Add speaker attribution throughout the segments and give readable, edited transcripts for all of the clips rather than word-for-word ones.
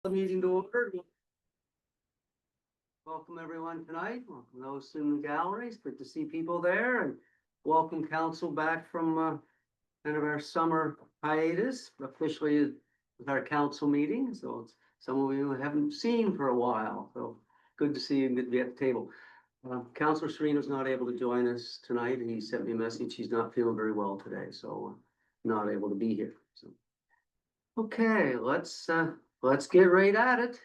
Speaker 1: The meeting to order. Welcome everyone tonight. Welcome those in the galleries. Good to see people there, and welcome council back from kind of our summer hiatus, officially with our council meeting. So it's some of you haven't seen for a while. So good to see you and good to be at the table. Councilor Sereno's not able to join us tonight. He sent me a message. He's not feeling very well today, so not able to be here. So okay, let's get right at it.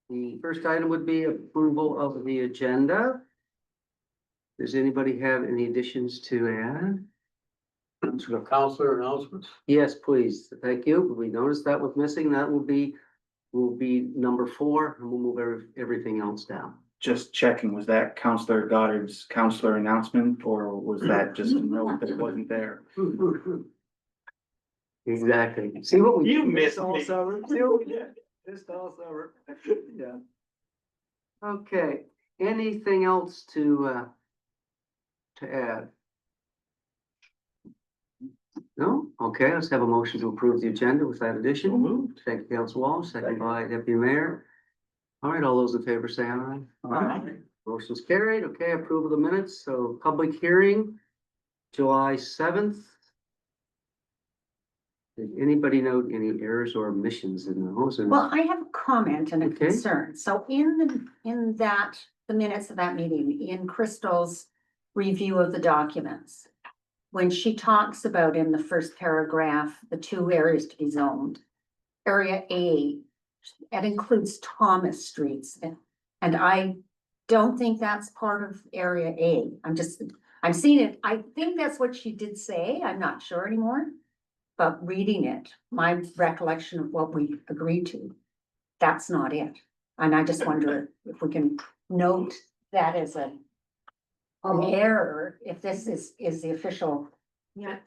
Speaker 1: The first item would be approval of the agenda. Does anybody have any additions to add?
Speaker 2: Counselor announcements.
Speaker 1: Yes, please. Thank you. We noticed that was missing. That will be number 4, and we'll move everything else down.
Speaker 3: Just checking, was that Counselor Goddard's counselor announcement, or was that just a note that it wasn't there?
Speaker 1: Exactly. See what we.
Speaker 3: You missed
Speaker 1: all
Speaker 3: me.
Speaker 1: summer? See what we did? Missed all summer. Yeah. Okay, anything else to add? No? Okay, let's have a motion to approve the agenda with that addition.
Speaker 3: So moved.
Speaker 1: Thank you, Council Walsh, second by Deputy Mayor. All right, all those in favor say aye.
Speaker 3: Aye.
Speaker 1: Motion's carried. Okay, approval of the minutes. So public hearing, July 7th. Did anybody note any errors or omissions in those?
Speaker 4: Well, I have a comment and a
Speaker 1: Okay.
Speaker 4: concern. So the minutes of that meeting, in Crystal's review of the documents, when she talks about in the first paragraph, the 2 areas to be zoned, area A, that includes Thomas Streets. And I don't think that's part of area A. I'm seeing it. I think that's what she did say. I'm not sure anymore. But reading it, my recollection of what we agreed to, that's not it. And I just wonder if we can note that as an error, if this is the official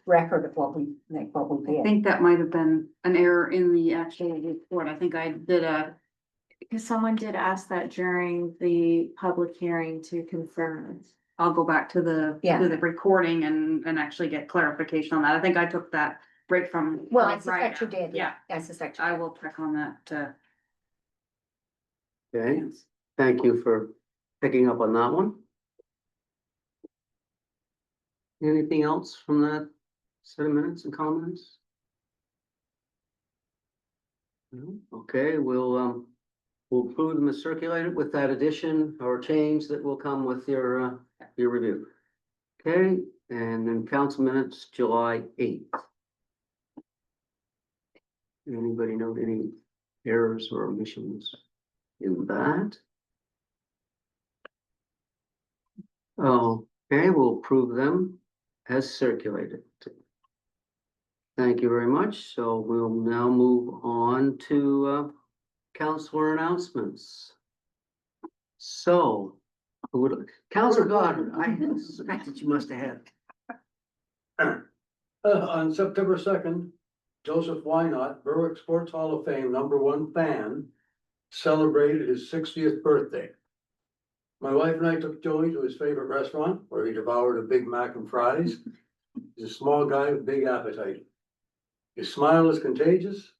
Speaker 4: record of what we
Speaker 5: I
Speaker 4: did.
Speaker 5: think that might have been an error in the actual report. I think I did because someone did ask that during the public hearing to confirm. I'll go back to the recording and actually get clarification on that. I think I took that break from.
Speaker 4: Well, I
Speaker 5: right
Speaker 4: suspect you
Speaker 5: now.
Speaker 4: did.
Speaker 5: Yeah,
Speaker 4: I suspect you
Speaker 5: I
Speaker 4: did.
Speaker 5: will check on that.
Speaker 1: Okay, thank you for picking up on that one. Anything else from that set of minutes and comments? No? Okay, we'll approve them as circulated with that addition or change that will come with your review. Okay, and then council minutes, July 8th. Anybody note any errors or omissions in that? Okay, we'll approve them as circulated. Thank you very much. So we'll now move on to councilor announcements. So, Councilor Goddard, I suspected you must have had.
Speaker 2: On September 2nd, Joseph Wynot, Berwick Sports Hall of Fame #1 fan, celebrated his 60th birthday. My wife and I took Joey to his favorite restaurant where he devoured a Big Mac and fries. He's a small guy with big appetite. His smile is contagious.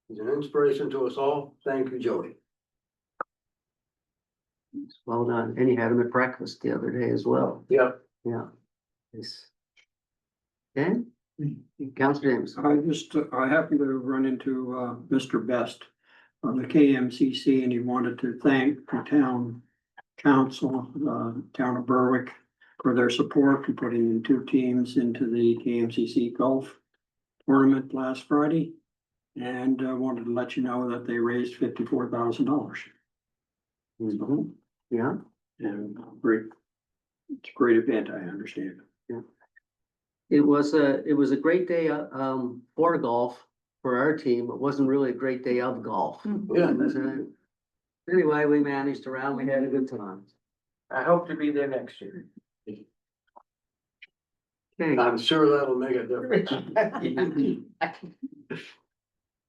Speaker 2: He's an inspiration to us all. Thank you, Jody.
Speaker 1: Well done. And you had him at breakfast the other day as well.
Speaker 2: Yep.
Speaker 1: Yeah. Yes. Okay, Councilor James.
Speaker 6: I happened to run into Mr. Best of the KMCC, and he wanted to thank the town council, town of Berwick, for their support in putting in 2 teams into the KMCC golf tournament last Friday. And wanted to let you know that they raised $54,000.
Speaker 1: Yeah.
Speaker 6: And it's a great event, I understand.
Speaker 1: It was a great day for golf for our team. It wasn't really a great day of golf.
Speaker 2: Yeah.
Speaker 1: Anyway, we managed around. We had a good time.
Speaker 7: I hope to be there next year.
Speaker 1: Okay,
Speaker 2: I'm sure that'll make a difference.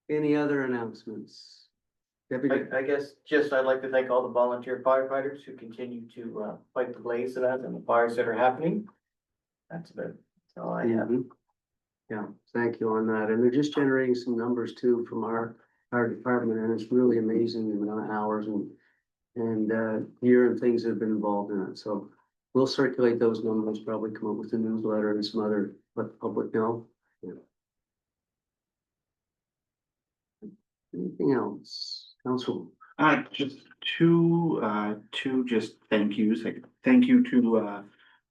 Speaker 1: any other announcements? Deputy,
Speaker 7: I guess just I'd like to thank all the volunteer firefighters who continue to fight the blaze of that and the fires that are happening. That's all I have.
Speaker 1: yeah, thank you on that. And they're just generating some numbers too from our our department, and it's really amazing the amount of hours and year and things that have been involved in it, so we'll circulate those numbers, probably come up with a newsletter and some other, let the public know. Yeah. Anything else, council?
Speaker 3: Just two just thank yous, like, thank you to,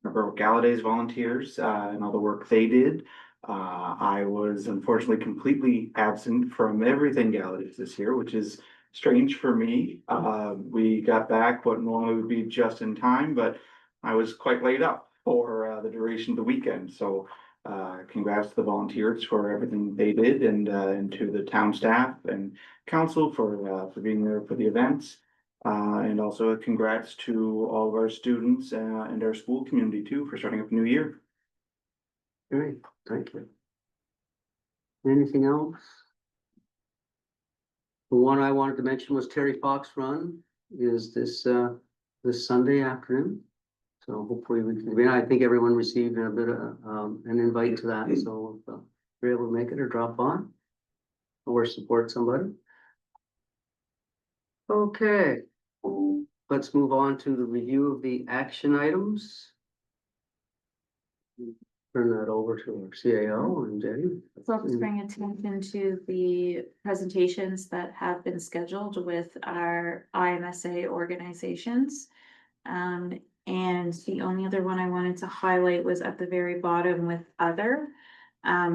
Speaker 3: Berwick Galladay volunteers, and all the work they did. I was unfortunately completely absent from everything Galladay's this year, which is strange for me. We got back what normally would be just in time, but I was quite laid up for, the duration of the weekend, so. Congrats to the volunteers for everything they did and to the town staff and council for being there for the events. And also congrats to all of our students, and our school community too for starting up a new year.
Speaker 1: Great, thank you. Anything else? The one I wanted to mention was Terry Fox Run is this Sunday afternoon. So hopefully we can, I mean, I think everyone received a bit of, an invite to that, so if you're able to make it or drop on or support somebody. Okay, let's move on to the review of the action items. Turn that over to our CAO and Jenny.
Speaker 5: So I'll just bring attention to the presentations that have been scheduled with our IMSA organizations. And the only other one I wanted to highlight was at the very bottom with other.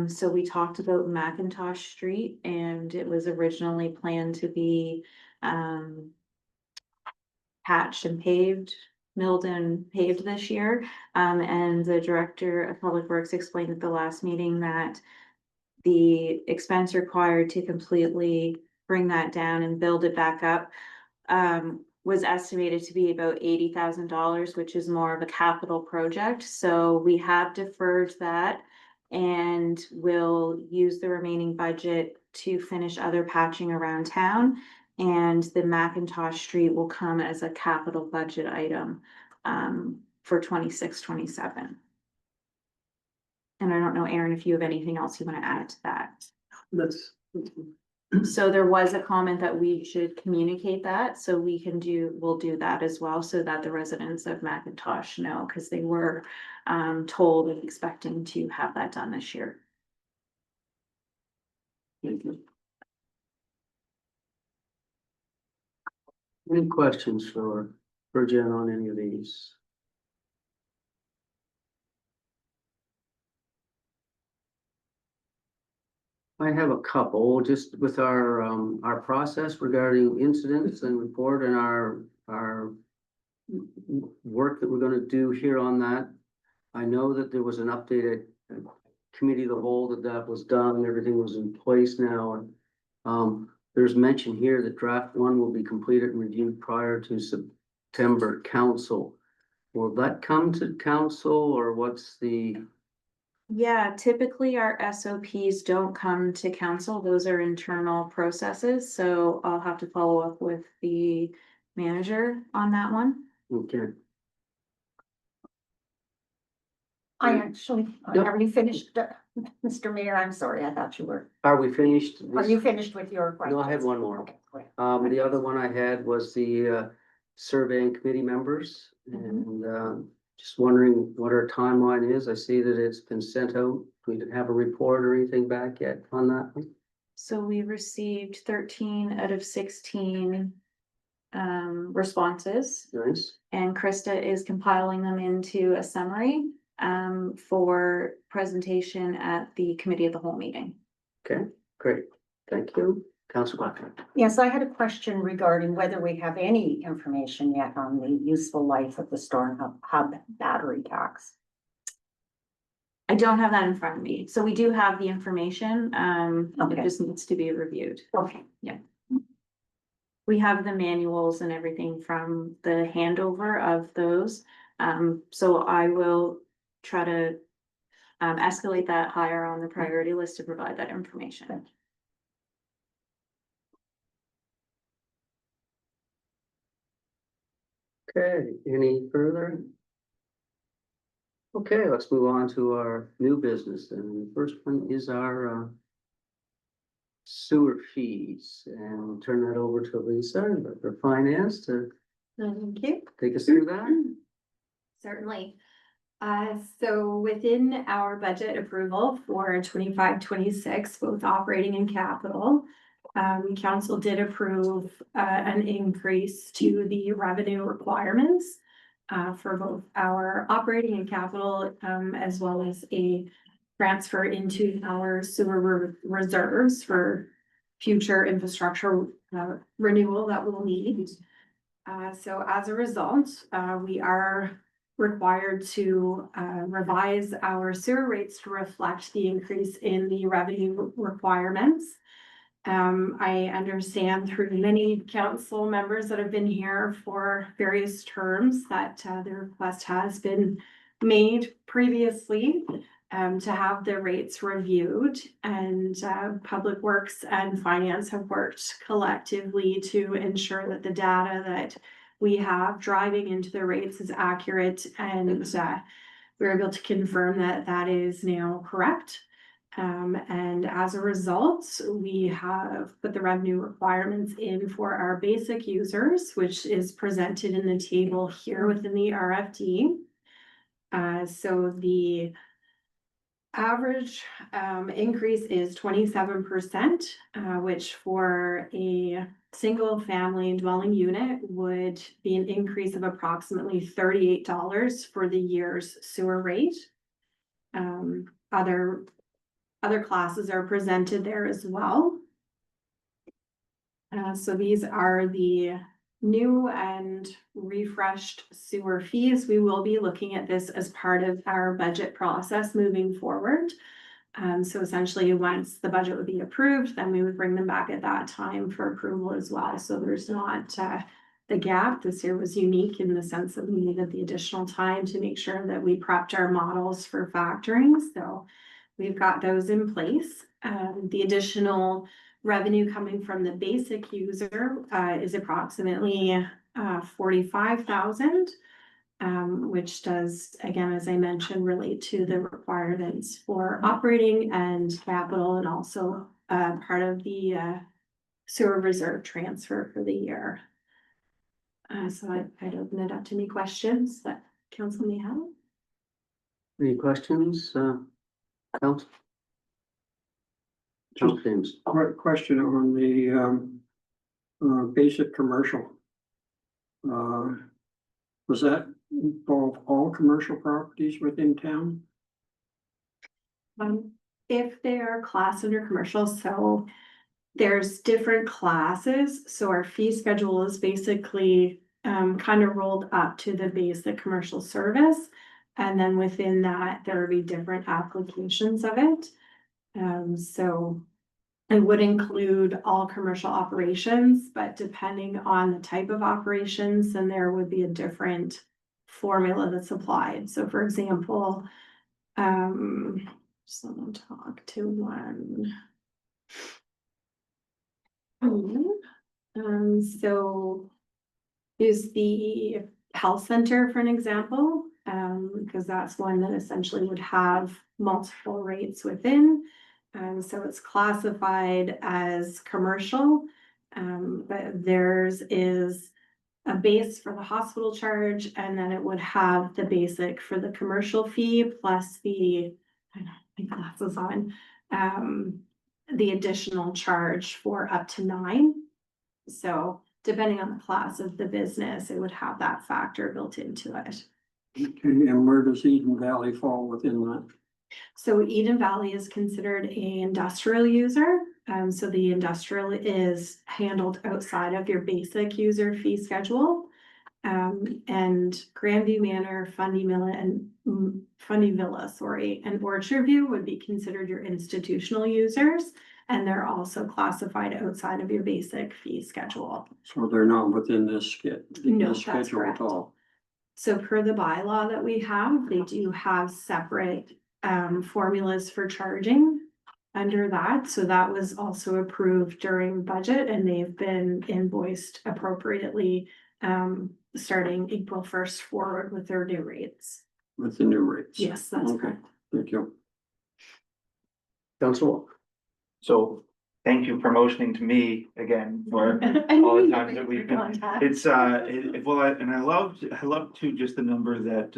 Speaker 5: So we talked about McIntosh Street, and it was originally planned to be patched and paved, milled and paved this year. And the director of Public Works explained at the last meeting that the expense required to completely bring that down and build it back up was estimated to be about $80,000, which is more of a capital project. So we have deferred that and will use the remaining budget to finish other patching around town. And the McIntosh Street will come as a capital budget item for 26-27. And I don't know, Aaron, if you have anything else you want to add to that. So there was a comment that we should communicate that, so we'll do that as well, so that the residents of McIntosh know, because they were told and expecting to have that done this year.
Speaker 1: Thank you. Any questions for Jen on any of these? I have a couple, just with our process regarding incidents and report and our work that we're gonna do here on that. I know that there was an updated committee of the whole that was done, everything was in place now, and there's mention here that draft one will be completed and reviewed prior to September council. Will that come to council, or what's the?
Speaker 5: Yeah, typically our SOPs don't come to council. Those are internal processes, so I'll have to follow up with the manager on that one.
Speaker 1: Okay.
Speaker 4: I actually,
Speaker 1: Yep.
Speaker 4: are you finished, Mr. Mayor? I'm sorry, I thought you were.
Speaker 1: Are we finished?
Speaker 4: Are you finished with your questions?
Speaker 1: No, I had one more.
Speaker 4: Okay, great.
Speaker 1: The other one I had was the surveying committee members, and just wondering what our timeline is. I see that it's been sent out. We didn't have a report or anything back yet on that one.
Speaker 5: So we received 13 out of 16 responses,
Speaker 1: Nice.
Speaker 5: and Krista is compiling them into a summary for presentation at the committee of the whole meeting.
Speaker 1: Okay, great. Thank you. Councilor Blackton.
Speaker 4: Yes, I had a question regarding whether we have any information yet on the useful life of the Storm Hub battery tax.
Speaker 5: I don't have that in front of me, so we do have the information, it
Speaker 4: Okay.
Speaker 5: just needs to be reviewed.
Speaker 4: Okay.
Speaker 5: We have the manuals and everything from the handover of those, so I will try to escalate that higher on the priority list to provide that information.
Speaker 1: Okay, any further? Okay, let's move on to our new business. And the first one is our sewer fees, and we'll turn that over to Lisa, Director of Finance, to
Speaker 8: Thank you.
Speaker 1: take us through that.
Speaker 8: Certainly. So within our budget approval for 25-26, both operating and capital, council did approve, an increase to the revenue requirements for both our operating and capital, as well as a transfer into our sewer reserves for future infrastructure, renewal that we'll need. So as a result, we are required to revise our sewer rates to reflect the increase in the revenue requirements. I understand through many council members that have been here for various terms that the request has been made previously to have the rates reviewed, and Public Works and Finance have worked collectively to ensure that the data that we have driving into the rates is accurate, and we're able to confirm that that is now correct. And as a result, we have put the revenue requirements in for our basic users, which is presented in the table here within the RFD. So the average increase is 27%, which for a single family dwelling unit would be an increase of approximately $38 for the year's sewer rate. Other classes are presented there as well. So these are the new and refreshed sewer fees. We will be looking at this as part of our budget process moving forward. So essentially, once the budget would be approved, then we would bring them back at that time for approval as well. So there's not the gap. This year was unique in the sense that we needed the additional time to make sure that we prepped our models for factoring. So we've got those in place. The additional revenue coming from the basic user is approximately 45,000, which does, again, as I mentioned, relate to the requirements for operating and capital, and also part of the sewer reserve transfer for the year. So I'd open it up to any questions that council may have.
Speaker 1: Any questions, council? Council James?
Speaker 6: Question on the basic commercial. Does that involve all commercial properties within town?
Speaker 8: If they are classed under commercial, so there's different classes, so our fee schedule is basically kind of rolled up to the basic commercial service. And then within that, there will be different applications of it. So it would include all commercial operations, but depending on the type of operations, then there would be a different formula that's applied. So for example, just let me talk to one. So is the health center for an example, because that's one that essentially would have multiple rates within. So it's classified as commercial, but theirs is a base for the hospital charge, and then it would have the basic for the commercial fee plus the, I don't think glasses on, the additional charge for up to 9. So depending on the class of the business, it would have that factor built into it.
Speaker 6: Okay, and where does Eden Valley fall within that?
Speaker 8: So Eden Valley is considered a industrial user. So the industrial is handled outside of your basic user fee schedule. And Grandview Manor, Fundy Villa, and Orchard View would be considered your institutional users. And they're also classified outside of your basic fee schedule.
Speaker 6: So they're not within this
Speaker 8: No, that's
Speaker 6: schedule
Speaker 8: correct.
Speaker 6: at all?
Speaker 8: So per the bylaw that we have, they do have separate formulas for charging under that. So that was also approved during budget, and they've been invoiced appropriately starting April 1st forward with their new rates.
Speaker 6: With the new rates?
Speaker 8: Yes, that's
Speaker 6: Okay.
Speaker 8: correct.
Speaker 6: Thank you.
Speaker 1: Council?
Speaker 3: So thank you for motioning to me again for all the times that we've been. It's, and I loved too, just the number that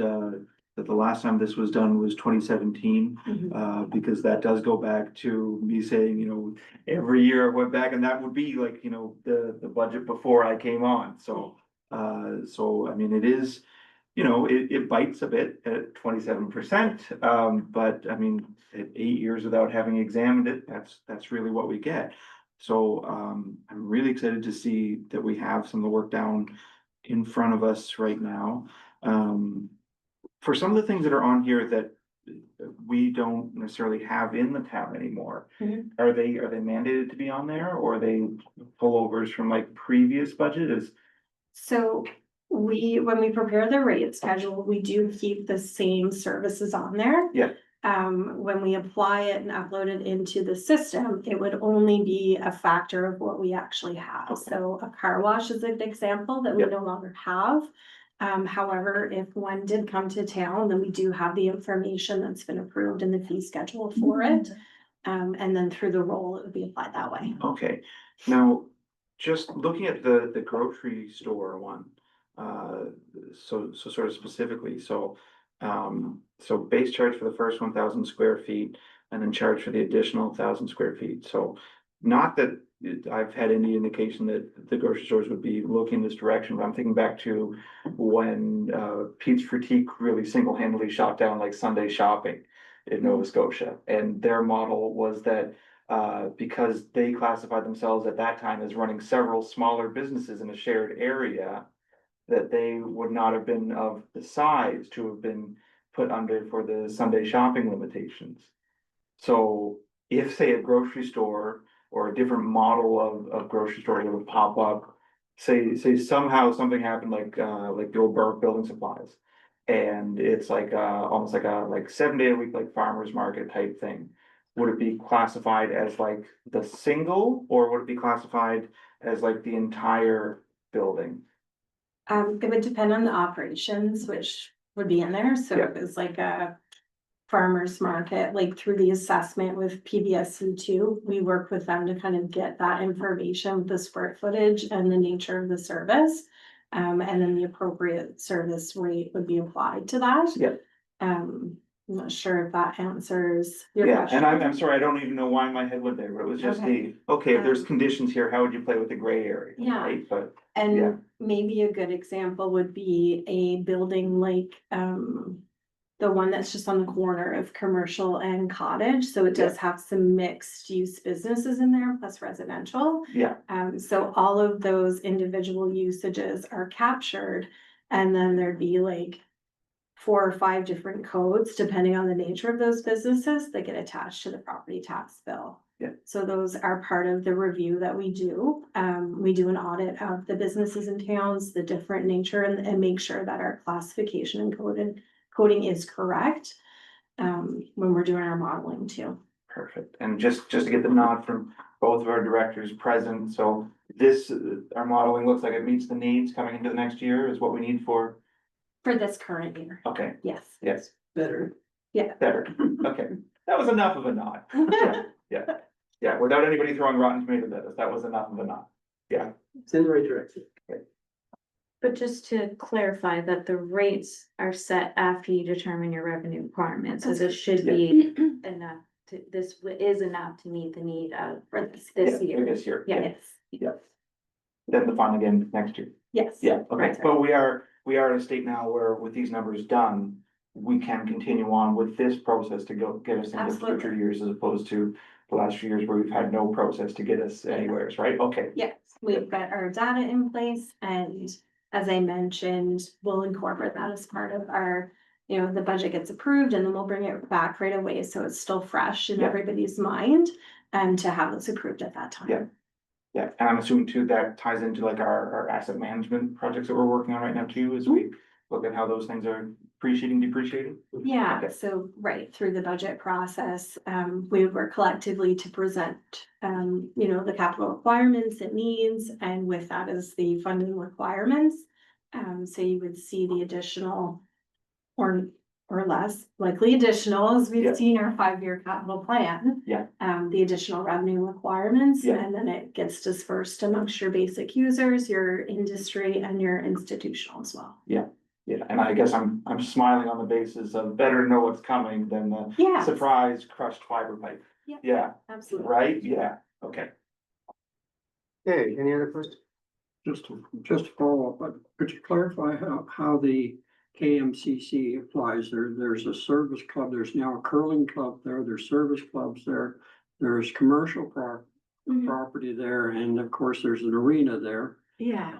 Speaker 3: the last time this was done was 2017. Because that does go back to me saying, every year I went back and that would be like, the budget before I came on, so. I mean, it is, it bites a bit at 27%, but I mean, at 8 years without having examined it, that's really what we get. So, I'm really excited to see that we have some of the work down in front of us right now. For some of the things that are on here that we don't necessarily have in the town anymore, are they mandated to be on there, or are they pullovers from like previous budget?
Speaker 8: So when we prepare the rate schedule, we do keep the same services on there.
Speaker 3: Yeah.
Speaker 8: When we apply it and upload it into the system, it would only be a factor of what we actually have. So a car wash is an example that we no longer have. However, if one did come to town, then we do have the information that's been approved in the fee schedule for it. And then through the roll, it would be applied that way.
Speaker 3: Okay, now, just looking at the grocery store one, so sort of specifically, so base charge for the first 1,000 square feet, and then charge for the additional 1,000 square feet, so not that I've had any indication that the grocery stores would be looking this direction, but I'm thinking back to when Pete's Critique really single-handedly shot down like Sunday shopping in Nova Scotia, and their model was that because they classified themselves at that time as running several smaller businesses in a shared area, that they would not have been of the size to have been put under for the Sunday shopping limitations. So if, say, a grocery store or a different model of grocery store that would pop up, say somehow something happened like the old Burke Building Supplies, and it's like almost like a 7 day a week like farmers market type thing. Would it be classified as like the single, or would it be classified as like the entire building?
Speaker 8: It would depend on the operations, which would be in there. So if it's like a farmer's market, like through the assessment with PBSC2, we work with them to kind of get that information, the square footage and the nature of the service. And then the appropriate service rate would be applied to that.
Speaker 3: Yeah.
Speaker 8: I'm not sure if that answers your question.
Speaker 3: And I'm sorry, I don't even know why my head went there, but it was just if there's conditions here, how would you play with the gray area?
Speaker 8: Yeah.
Speaker 3: Right? But
Speaker 8: maybe a good example would be a building like, the one that's just on the corner of commercial and cottage, so it does have some mixed use businesses in there, plus residential.
Speaker 3: Yeah.
Speaker 8: So all of those individual usages are captured, and then there'd be like 4 or 5 different codes, depending on the nature of those businesses, that get attached to the property tax bill.
Speaker 3: Yeah.
Speaker 8: So those are part of the review that we do. We do an audit of the businesses in towns, the different nature, and make sure that our classification and coding is correct, when we're doing our modeling too.
Speaker 3: Perfect. And just to get the nod from both of our directors present, so this, our modeling looks like it meets the needs coming into the next year is what we need for
Speaker 8: this current year,
Speaker 3: okay,
Speaker 8: yes.
Speaker 3: yes,
Speaker 2: Better.
Speaker 3: better, okay, that was enough of a nod. Yeah, without anybody throwing rotten tomatoes at us, that was enough of a nod. Yeah,
Speaker 2: It's in the right direction.
Speaker 5: But just to clarify that the rates are set after you determine your revenue requirements, so this should be enough to, this is enough to meet the need of
Speaker 8: For this.
Speaker 5: this year.
Speaker 3: this year,
Speaker 8: Yes,
Speaker 3: then the fun again next year.
Speaker 8: yes.
Speaker 3: Yeah, okay,
Speaker 8: Right.
Speaker 3: but we are at a state now where with these numbers done, we can continue on with this process to go get us into
Speaker 8: Absolutely.
Speaker 3: future years as opposed to the last few years where we've had no process to get us anywhere, right? Okay.
Speaker 8: Yes, we've got our data in place, and as I mentioned, we'll incorporate that as part of our, the budget gets approved, and then we'll bring it back right away, so it's still fresh in
Speaker 3: Yeah.
Speaker 8: everybody's mind, and to have this approved at that time.
Speaker 3: Yeah. Yeah, and I'm assuming too, that ties into like our asset management projects that we're working on right now too, as we look at how those things are appreciating, depreciating.
Speaker 8: Yeah,
Speaker 3: Okay.
Speaker 8: so right through the budget process, we work collectively to present, the capital requirements it needs, and with that is the funding requirements. So you would see the additional or or less, likely additional, as
Speaker 3: Yeah.
Speaker 8: we've seen our 5-year capital plan.
Speaker 3: Yeah.
Speaker 8: The additional revenue requirements,
Speaker 3: Yeah.
Speaker 8: and then it gets dispersed amongst your basic users, your industry and your institutional as well.
Speaker 3: Yeah, and I guess I'm smiling on the basis of better know what's coming than the
Speaker 8: Yeah,
Speaker 3: surprise crushed fiber pipe.
Speaker 8: Yeah.
Speaker 3: Yeah,
Speaker 8: absolutely.
Speaker 3: right, yeah, okay.
Speaker 1: Okay, any other questions?
Speaker 6: Just to follow up, but could you clarify how the KMCC applies? There's a service club, there's now a curling club there, there's service clubs there. There's commercial
Speaker 8: Mhm.
Speaker 6: property there, and of course, there's an arena there.
Speaker 8: Yeah,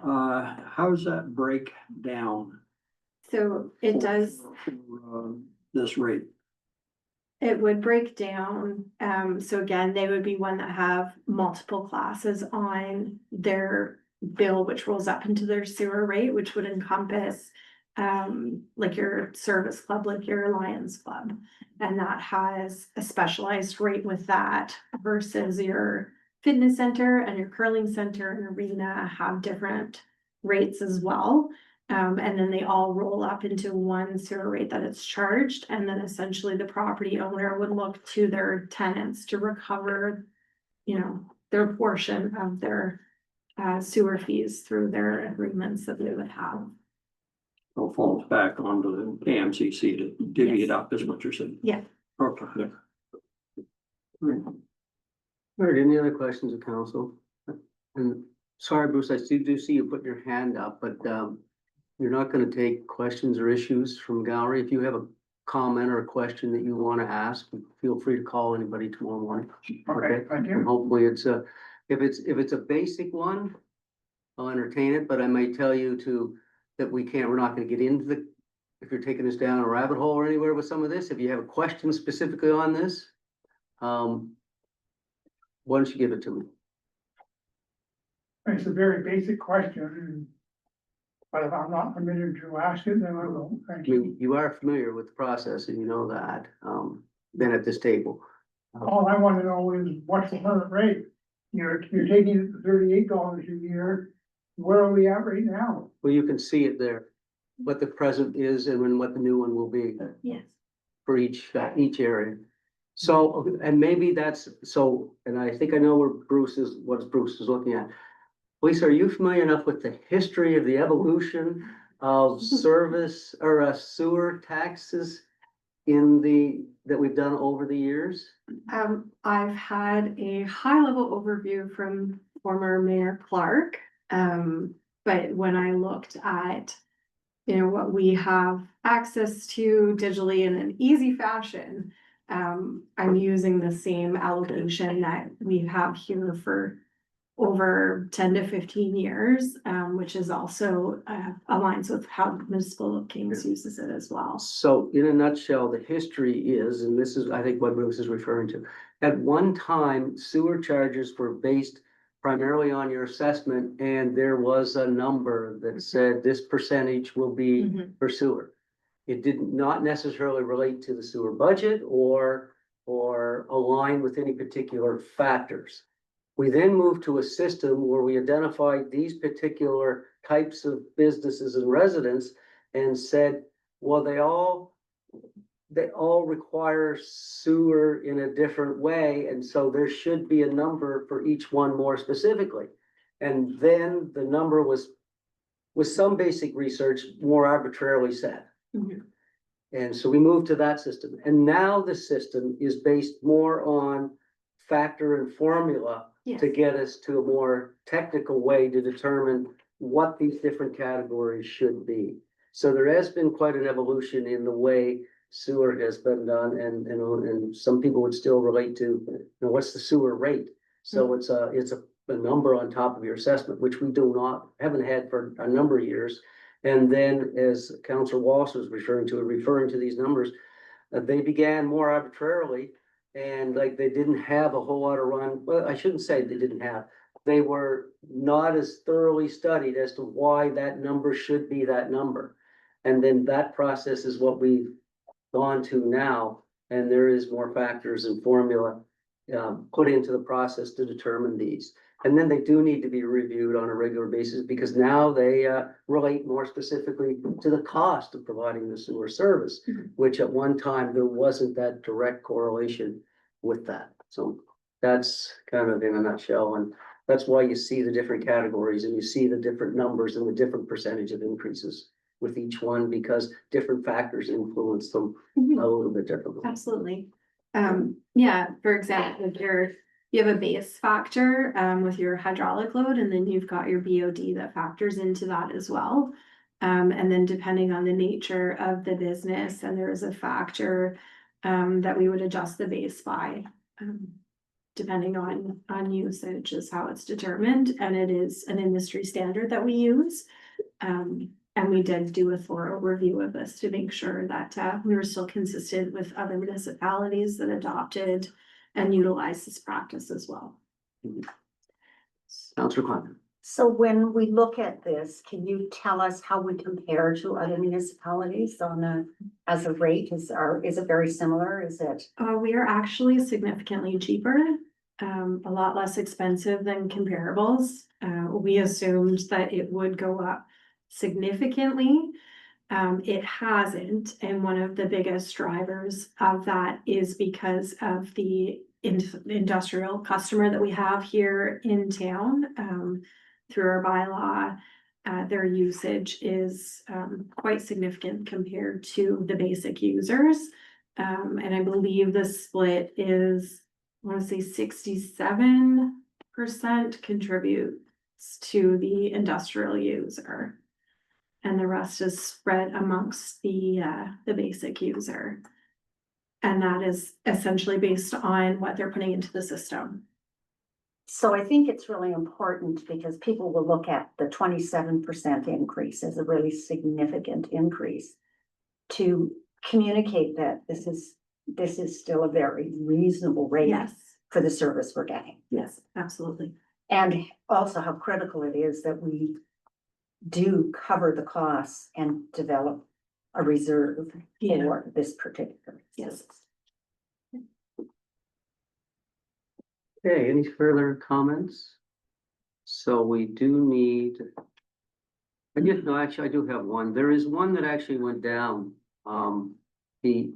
Speaker 6: How does that break down?
Speaker 8: so it does.
Speaker 6: For this rate?
Speaker 8: It would break down, so again, they would be one that have multiple classes on their bill, which rolls up into their sewer rate, which would encompass. Like your service club, like your Lions Club, and that has a specialized rate with that versus your fitness center and your curling center and arena have different rates as well. And then they all roll up into one sewer rate that it's charged, and then essentially the property owner would look to their tenants to recover, their portion of their sewer fees through their agreements that they would have.
Speaker 6: So falls back onto the KMCC to divvy it up, is what you're saying?
Speaker 8: Yeah.
Speaker 6: Okay.
Speaker 1: All right, any other questions of council? And sorry, Bruce, I do see you put your hand up, but you're not gonna take questions or issues from gallery. If you have a comment or a question that you wanna ask, feel free to call anybody tomorrow morning. Okay,
Speaker 6: thank
Speaker 1: and hopefully it's if it's a basic one, I'll entertain it, but I may tell you that we're not gonna get into if you're taking us down a rabbit hole or anywhere with some of this, if you have a question specifically on this, why don't you give it to me?
Speaker 9: It's a very basic question, but if I'm not permitted to ask it, then I won't.
Speaker 1: I
Speaker 9: Thank
Speaker 1: mean,
Speaker 9: you.
Speaker 1: you are familiar with the process and you know that, been at this table.
Speaker 9: All I want to know is what's the current rate? You're taking it to $38 a year. Where are we at right now?
Speaker 1: Well, you can see it there, what the present is and then what the new one will be
Speaker 8: Yes.
Speaker 1: for each area. So, and maybe and I think I know what Bruce is looking at. Lisa, are you familiar enough with the history of the evolution of service or sewer taxes that we've done over the years?
Speaker 8: I've had a high level overview from former Mayor Clark. But when I looked at, what we have access to digitally in an easy fashion, I'm using the same allocation that we have here for over 10 to 15 years, which is also aligns with how Municipal of Kings uses it as well.
Speaker 1: So in a nutshell, the history is, and this is, I think what Bruce is referring to, at one time sewer charges were based primarily on your assessment, and there was a number that said this percentage will be for sewer. It did not necessarily relate to the sewer budget or align with any particular factors. We then moved to a system where we identified these particular types of businesses and residents and said, well, they all require sewer in a different way, and so there should be a number for each one more specifically. And then the number was, with some basic research, more arbitrarily set.
Speaker 8: Mhm.
Speaker 1: And so we moved to that system, and now the system is based more on factor and formula
Speaker 8: Yes.
Speaker 1: to get us to a more technical way to determine what these different categories should be. So there has been quite an evolution in the way sewer has been done, and some people would still relate to, what's the sewer rate? So it's a number on top of your assessment, which we haven't had for a number of years. And then, as Councilor Walsh was referring to these numbers, they began more arbitrarily. And like they didn't have a whole lot of run, well, I shouldn't say they didn't have. They were not as thoroughly studied as to why that number should be that number. And then that process is what we've gone to now, and there is more factors and formula put into the process to determine these. And then they do need to be reviewed on a regular basis because now they relate more specifically to the cost of providing the sewer service, which at one time there wasn't that direct correlation with that. So that's kind of in a nutshell, and that's why you see the different categories and you see the different numbers and the different percentage of increases with each one, because different factors influence them a little bit differently.
Speaker 8: Absolutely. Yeah, for example, if you have a base factor, with your hydraulic load, and then you've got your BOD that factors into that as well. And then depending on the nature of the business, and there is a factor, that we would adjust the base by. Depending on usage is how it's determined, and it is an industry standard that we use. And we did do a thorough review of this to make sure that we were still consistent with other municipalities that adopted and utilized this practice as well.
Speaker 1: Councillor Klein.
Speaker 4: So when we look at this, can you tell us how we compare to other municipalities on as a rate? Is it very similar? Is it?
Speaker 8: We are actually significantly cheaper, a lot less expensive than comparables. We assumed that it would go up significantly. It hasn't, and one of the biggest drivers of that is because of the industrial customer that we have here in town. Through our bylaw, their usage is quite significant compared to the basic users. And I believe the split is, I want to say 67% contributes to the industrial user. And the rest is spread amongst the basic user. And that is essentially based on what they're putting into the system.
Speaker 4: So I think it's really important because people will look at the 27% increase as a really significant increase to communicate that this is still a very reasonable rate
Speaker 8: Yes,
Speaker 4: for the service we're getting.
Speaker 8: yes, absolutely.
Speaker 4: And also how critical it is that we do cover the costs and develop a reserve
Speaker 8: Yeah.
Speaker 4: for this particular.
Speaker 8: Yes.
Speaker 1: Okay, any further comments? So we do need. Actually, I do have one. There is one that actually went down, the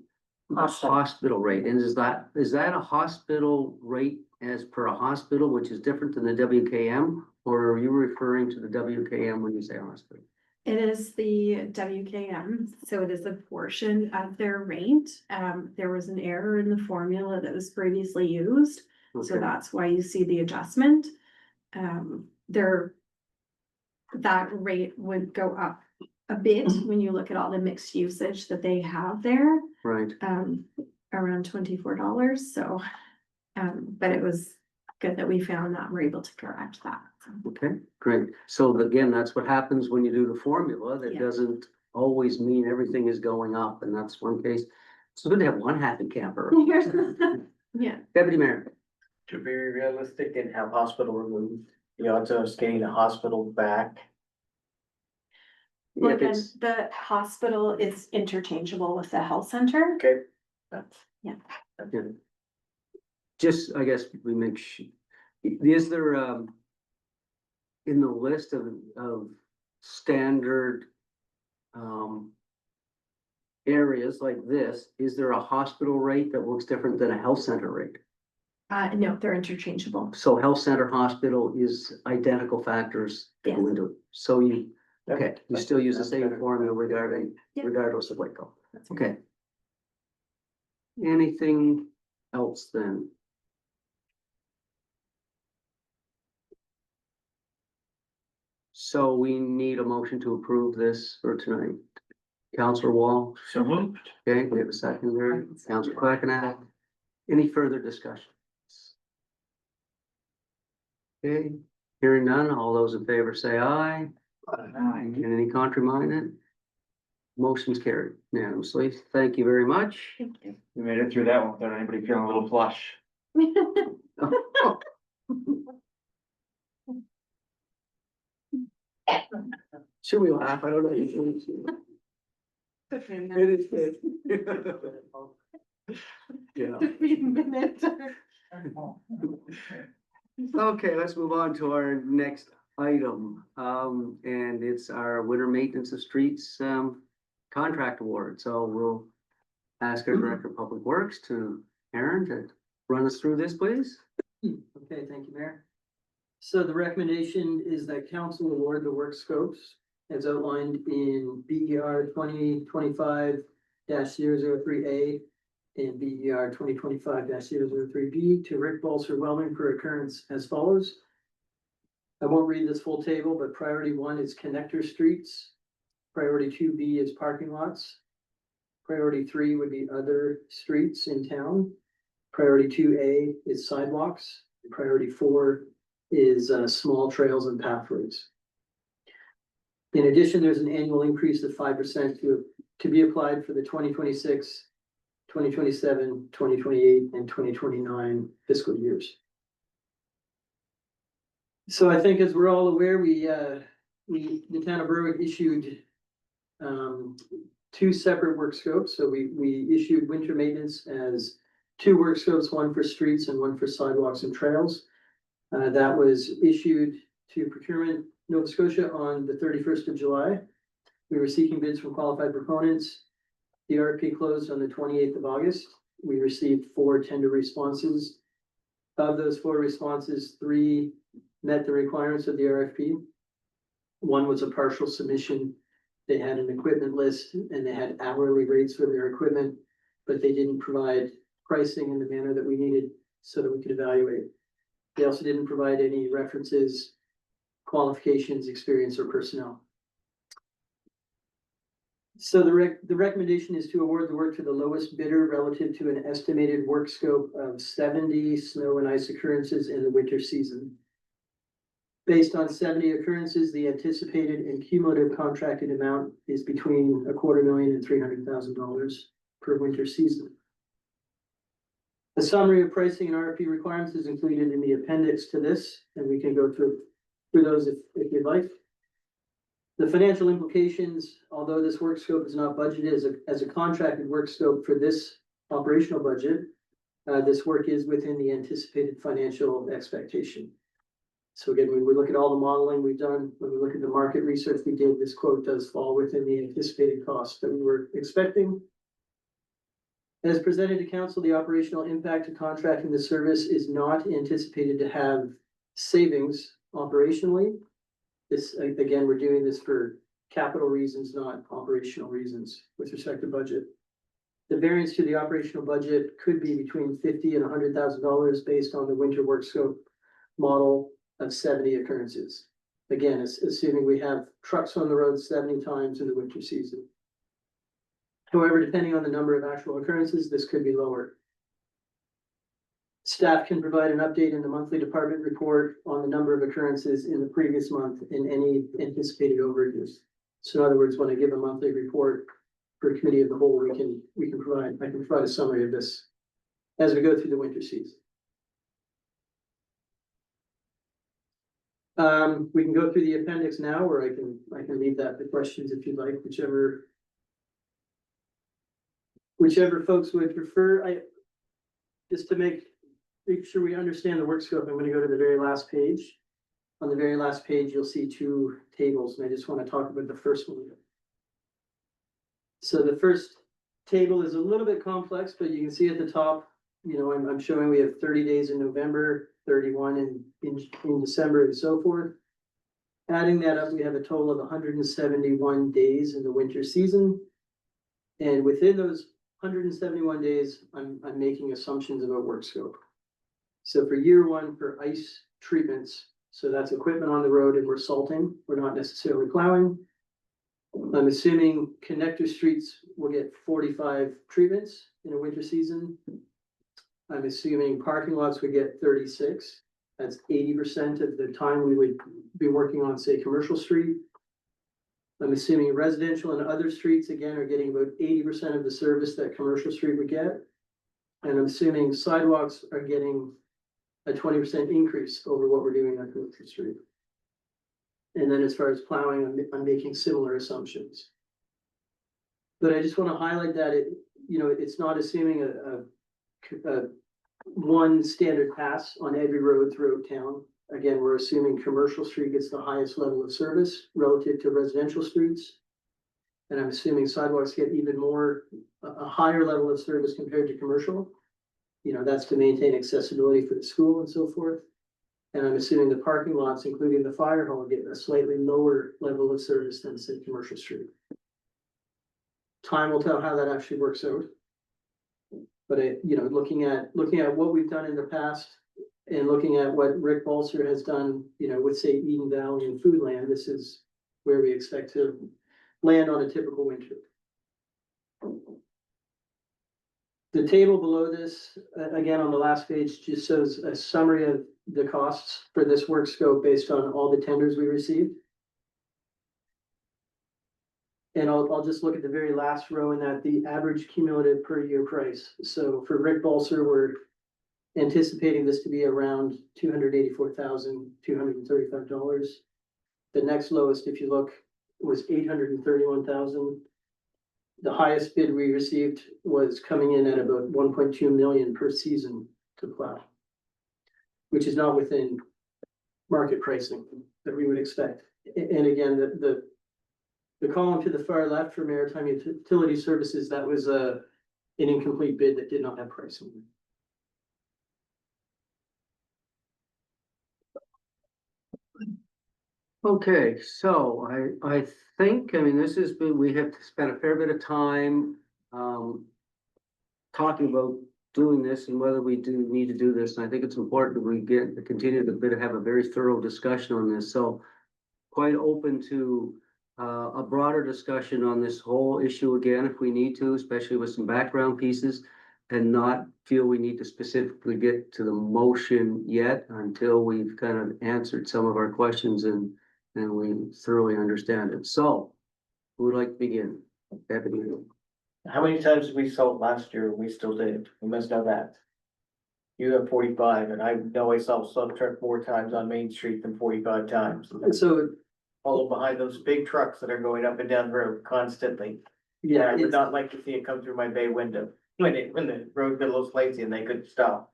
Speaker 1: hospital rate. And is that a hospital rate as per a hospital, which is different than the WKM? Or are you referring to the WKM when you say hospital?
Speaker 8: It is the WKM, so it is a portion of their rate. There was an error in the formula that was previously used. So
Speaker 1: Okay.
Speaker 8: that's why you see the adjustment. That rate would go up a bit when you look at all the mixed usage that they have there,
Speaker 1: Right,
Speaker 8: around $24. So, but it was good that we found that we're able to correct that.
Speaker 1: okay, great. So again, that's what happens when you do the formula. That
Speaker 8: Yeah.
Speaker 1: doesn't always mean everything is going up, and that's one case. It's good to have one happy camper.
Speaker 8: Yeah.
Speaker 1: Deputy Mayor.
Speaker 7: To be realistic and have hospital removed, the odds of us getting a hospital back.
Speaker 8: Well,
Speaker 1: If
Speaker 8: again,
Speaker 1: it's-
Speaker 8: the hospital is interchangeable with the health center.
Speaker 7: Okay. That's.
Speaker 8: Yeah.
Speaker 1: Yeah. Just, I guess we make is there, in the list of standard, areas like this, is there a hospital rate that looks different than a health center rate?
Speaker 8: No, they're interchangeable.
Speaker 1: So health center, hospital is identical factors that go
Speaker 8: Yes.
Speaker 1: into it. So okay, you still use the same formula
Speaker 8: Yeah.
Speaker 1: regardless of what you go.
Speaker 8: That's
Speaker 1: Okay. Anything else then? So we need a motion to approve this for tonight. Counselor Wall,
Speaker 3: So moved.
Speaker 1: okay, we have a second there. Counselor Quackanack. Any further discussion? Okay, hearing none, all those in favor say aye. And any contrary minded? Motion's carried unanimously. Thank you very much.
Speaker 8: Thank you.
Speaker 3: We made it through that one without anybody feeling a little flush.
Speaker 1: Should we laugh? I don't know. It is good. Yeah. Okay, let's move on to our next item. And it's our winter maintenance of streets, contract award. So we'll ask our Director of Public Works Aaron to run us through this, please.
Speaker 10: Okay, thank you, Mayor. So the recommendation is that council award the work scopes as outlined in BER 2025-003A and BER 2025-003B to Rick Balser Wellman for occurrence as follows. I won't read this full table, but priority 1 is connector streets. Priority 2B is parking lots. Priority 3 would be other streets in town. Priority 2A is sidewalks. Priority 4 is small trails and pathways. In addition, there's an annual increase of 5% to be applied for the 2026, 2027, 2028, and 2029 fiscal years. So I think as we're all aware, the town of Berwick issued 2 separate work scopes. So we issued winter maintenance as 2 work scopes, one for streets and one for sidewalks and trails. That was issued to Procurement Nova Scotia on the 31st of July. We were seeking bids from qualified proponents. The RFP closed on the 28th of August. We received 4 tender responses. Of those 4 responses, 3 met the requirements of the RFP. 1 was a partial submission. They had an equipment list and they had hourly rates for their equipment, but they didn't provide pricing in the manner that we needed so that we could evaluate. They also didn't provide any references, qualifications, experience, or personnel. So the recommendation is to award the work to the lowest bidder relative to an estimated work scope of 70 snow and ice occurrences in the winter season. Based on 70 occurrences, the anticipated and cumulative contracted amount is between $250,000 and $300,000 per winter season. A summary of pricing and RFP requirements is included in the appendix to this, and we can go through those if you'd like. The financial implications, although this work scope is not budgeted as a contracted work scope for this operational budget, this work is within the anticipated financial expectation. So again, when we look at all the modeling we've done, when we look at the market research we did, this quote does fall within the anticipated cost that we were expecting. As presented to council, the operational impact of contracting the service is not anticipated to have savings operationally. This, again, we're doing this for capital reasons, not operational reasons with respect to budget. The variance to the operational budget could be between $50,000 and $100,000 based on the winter work scope model of 70 occurrences. Again, assuming we have trucks on the road 70 times in the winter season. However, depending on the number of actual occurrences, this could be lower. Staff can provide an update in the monthly department report on the number of occurrences in the previous month and any anticipated overages. So in other words, when I give a monthly report for a committee of the whole, I can provide a summary of this as we go through the winter season. We can go through the appendix now, or I can leave that to questions if you'd like, whichever folks would prefer. Just to make sure we understand the work scope, I'm going to go to the very last page. On the very last page, you'll see 2 tables, and I just want to talk about the first one. So the first table is a little bit complex, but you can see at the top, you know, I'm showing we have 30 days in November, 31 in December, and so forth. Adding that up, we have a total of 171 days in the winter season. And within those 171 days, I'm making assumptions about work scope. So for year 1 for ice treatments, so that's equipment on the road and we're salting, we're not necessarily plowing. I'm assuming connector streets will get 45 treatments in a winter season. I'm assuming parking lots would get 36. That's 80% of the time we would be working on, say, commercial street. I'm assuming residential and other streets, again, are getting about 80% of the service that commercial street would get. And I'm assuming sidewalks are getting a 20% increase over what we're doing on commercial street. And then as far as plowing, I'm making similar assumptions. But I just want to highlight that it's not assuming a one standard pass on every road throughout town. Again, we're assuming Commercial Street gets the highest level of service relative to residential streets. And I'm assuming sidewalks get even more, a higher level of service compared to commercial. You know, that's to maintain accessibility for the school and so forth. And I'm assuming the parking lots, including the fire hall, get a slightly lower level of service than, say, Commercial Street. Time will tell how that actually works out. But you know, looking at what we've done in the past and looking at what Rick Balser has done, you know, with, say, Eden Valley and Foodland, this is where we expect to land on a typical winter. The table below this, again, on the last page, just shows a summary of the costs for this work scope based on all the tenders we received. And I'll just look at the very last row in that, the average cumulative per year price. So for Rick Balser, we're anticipating this to be around $284,235. The next lowest, if you look, was $831,000. The highest bid we received was coming in at about 1.2 million per season to plow, which is not within market pricing that we would expect. And again, the column to the far left for Maritime Utility Services, that was an incomplete bid that did not have pricing.
Speaker 1: Okay, so I think, I mean, this has been, we have spent a fair bit of time talking about doing this and whether we do need to do this. And I think it's important that we continue to have a very thorough discussion on this. So quite open to a broader discussion on this whole issue again, if we need to, especially with some background pieces, and not feel we need to specifically get to the motion yet until we've kind of answered some of our questions and we thoroughly understand it. So, who would like to begin? Deputy.
Speaker 7: How many times did we sold last year? We still did. We must know that. You have 45 and I know I saw some truck more times on Main Street than 45 times.
Speaker 10: And so,
Speaker 7: Follow behind those big trucks that are going up and down the road constantly.
Speaker 10: yeah,
Speaker 7: I would not like to see it come through my bay window when the road got a little slicey and they couldn't stop.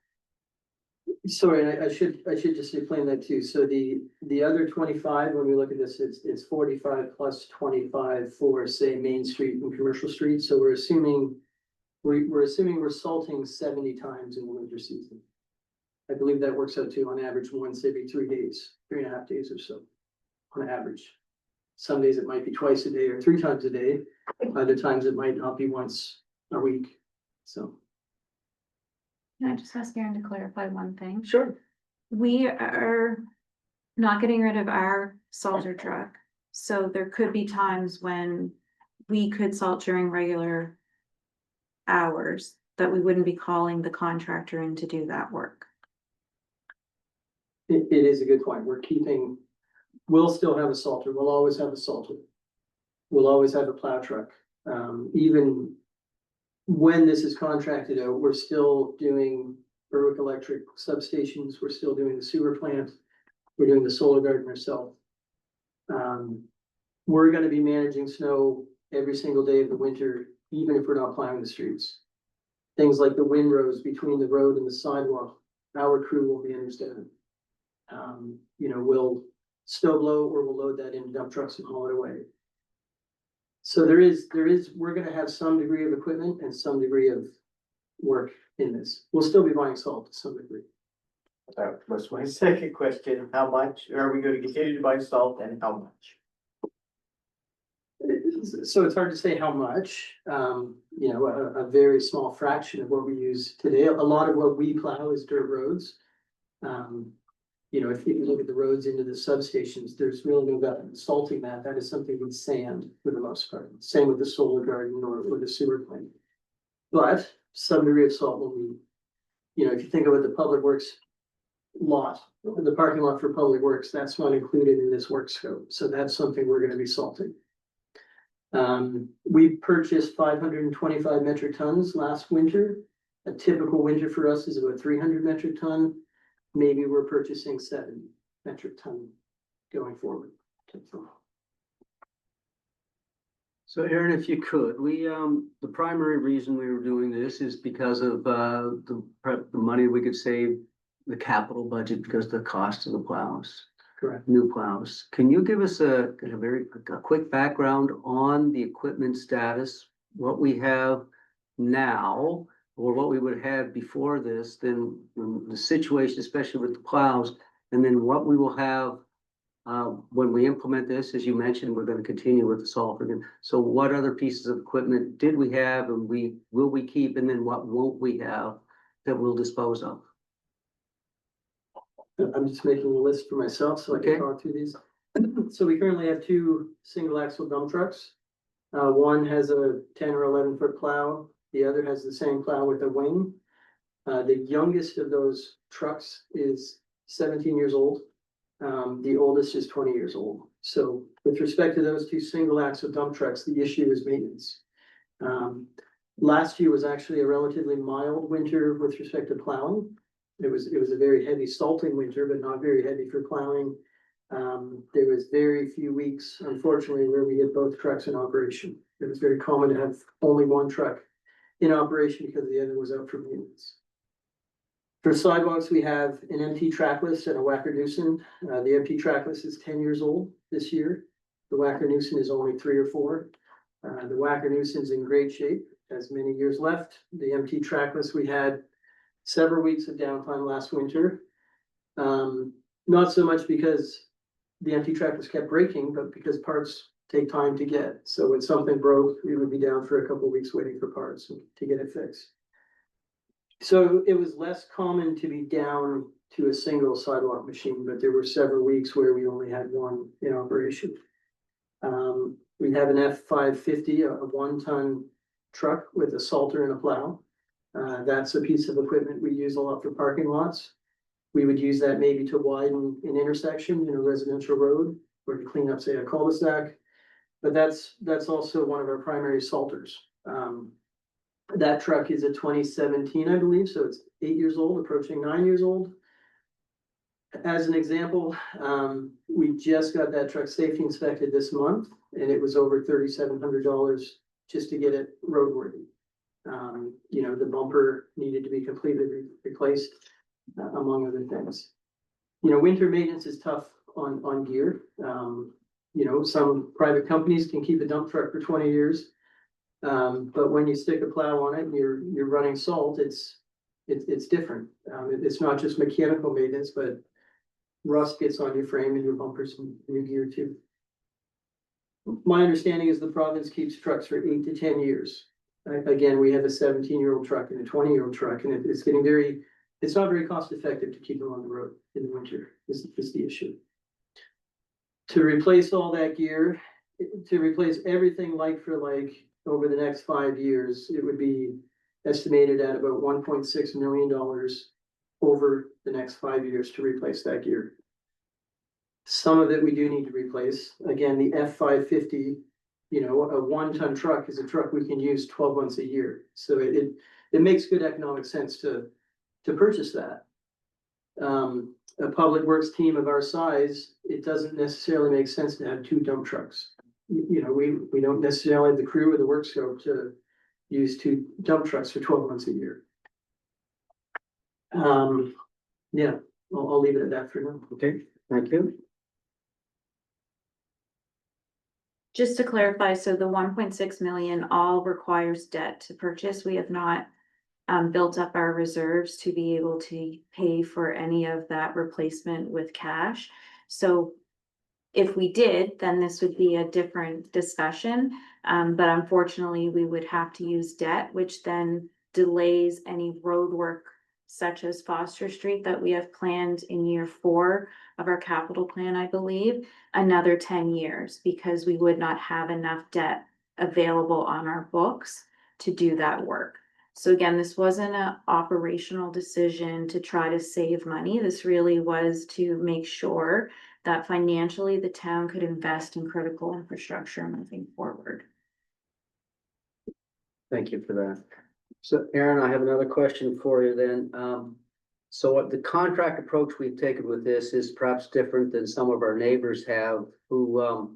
Speaker 10: sorry, and I should just explain that too. So the other 25, when we look at this, it's 45 plus 25 for, say, Main Street and Commercial Street. So we're assuming we're salting 70 times in the winter season. I believe that works out to on average once every 3 days, 3.5 days or so, on average. Some days it might be twice a day or 3 times a day. Other times it might not be once a week. So.
Speaker 5: Can I just ask Aaron to clarify one thing?
Speaker 1: Sure.
Speaker 5: We are not getting rid of our salter truck, so there could be times when we could salt during regular hours that we wouldn't be calling the contractor in to do that work.
Speaker 10: It is a good point. We'll still have a salter. We'll always have a salter. We'll always have a plow truck. Even when this is contracted out, we're still doing Berwick Electric substations. We're still doing the sewer plant. We're doing the solar garden ourselves. We're gonna be managing snow every single day of the winter, even if we're not plowing the streets. Things like the windrows between the road and the sidewalk, our crew will manage that. You know, we'll snow blow or we'll load that into dump trucks and haul it away. So we're gonna have some degree of equipment and some degree of work in this. We'll still be buying salt to some degree.
Speaker 7: That was my second question. How much are we going to continue to buy salt and how much?
Speaker 10: So it's hard to say how much, you know, a very small fraction of what we use today. A lot of what we plow is dirt roads. You know, if you look at the roads into the substations, there's really no value salting that. That is something with sand for the most part. Same with the solar garden or the sewer plant. But some degree of salt will be, you know, if you think about the public works lot, the parking lot for public works, that's not included in this work scope. So that's something we're gonna be salting. We purchased 525 metric tons last winter. A typical winter for us is about 300 metric ton. Maybe we're purchasing 7 metric ton going forward.
Speaker 1: So Aaron, if you could, the primary reason we were doing this is because of, the money we could save the capital budget because of the cost of the plows,
Speaker 10: Correct.
Speaker 1: new plows. Can you give us a quick background on the equipment status, what we have now, or what we would have before this, then the situation, especially with the plows, and then what we will have when we implement this, as you mentioned, we're gonna continue with the salt again. So what other pieces of equipment did we have and will we keep, and then what won't we have that we'll dispose of?
Speaker 10: I'm just making a list for myself so I
Speaker 1: Okay.
Speaker 10: can talk through these. So we currently have two single axle dump trucks. One has a 10 or 11 foot plow, the other has the same plow with a wing. The youngest of those trucks is 17 years old. The oldest is 20 years old. So with respect to those two single axle dump trucks, the issue is maintenance. Last year was actually a relatively mild winter with respect to plowing. It was a very heavy salting winter, but not very heavy for plowing. There was very few weeks, unfortunately, where we had both trucks in operation. It was very common to have only one truck in operation because the other was out for maintenance. For sidewalks, we have an empty trackless and a Wackernusen. The empty trackless is 10 years old this year. The Wackernusen is only 3 or 4. The Wackernusen is in great shape, has many years left. The empty trackless, we had several weeks of downtime last winter. Not so much because the empty trackless kept breaking, but because parts take time to get. So when something broke, we would be down for a couple of weeks waiting for parts to get it fixed. So it was less common to be down to a single sidewalk machine, but there were several weeks where we only had one in operation. We have an F550, a 1-ton truck with a salter and a plow. That's a piece of equipment we use a lot for parking lots. We would use that maybe to widen an intersection in a residential road or to clean up, say, a cul-de-sac. But that's also one of our primary salters. That truck is a 2017, I believe, so it's 8 years old, approaching 9 years old. As an example, we just got that truck safety inspected this month, and it was over $3,700 just to get it roadworthy. You know, the bumper needed to be completely replaced, among other things. You know, winter maintenance is tough on gear. You know, some private companies can keep a dump truck for 20 years. But when you stick a plow on it and you're running salt, it's different. It's not just mechanical maintenance, but rust gets on your frame and your bumpers and your gear too. My understanding is the province keeps trucks for 8 to 10 years. Again, we have a 17-year-old truck and a 20-year-old truck, and it's not very cost effective to keep them on the road in the winter is the issue. To replace all that gear, to replace everything like for like over the next 5 years, it would be estimated at about $1.6 million over the next 5 years to replace that gear. Some of it we do need to replace. Again, the F550, you know, a 1-ton truck is a truck we can use 12 months a year. So it makes good economic sense to purchase that. A public works team of our size, it doesn't necessarily make sense to have 2 dump trucks. You know, we don't necessarily have the crew or the work scope to use 2 dump trucks for 12 months a year. Yeah, I'll leave it at that for now.
Speaker 1: Okay, thank you.
Speaker 5: Just to clarify, so the 1.6 million all requires debt to purchase. We have not built up our reserves to be able to pay for any of that replacement with cash. So if we did, then this would be a different discussion. But unfortunately, we would have to use debt, which then delays any road work such as Foster Street that we have planned in year 4 of our capital plan, I believe, another 10 years, because we would not have enough debt available on our books to do that work. So again, this wasn't an operational decision to try to save money. This really was to make sure that financially the town could invest in critical infrastructure moving forward.
Speaker 1: Thank you for that. So Aaron, I have another question for you then. So what the contract approach we've taken with this is perhaps different than some of our neighbors have who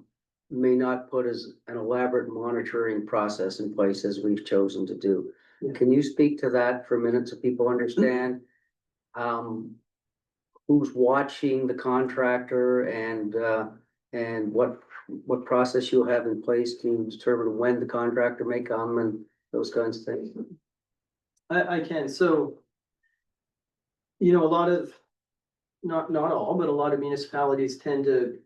Speaker 1: may not put as an elaborate monitoring process in place as we've chosen to do.
Speaker 10: Yeah.
Speaker 1: Can you speak to that for a minute so people understand? Who's watching the contractor and what process you'll have in place to determine when the contractor may come and those kinds of things?
Speaker 10: I can, so. You know, a lot of, not all, but a lot of municipalities tend to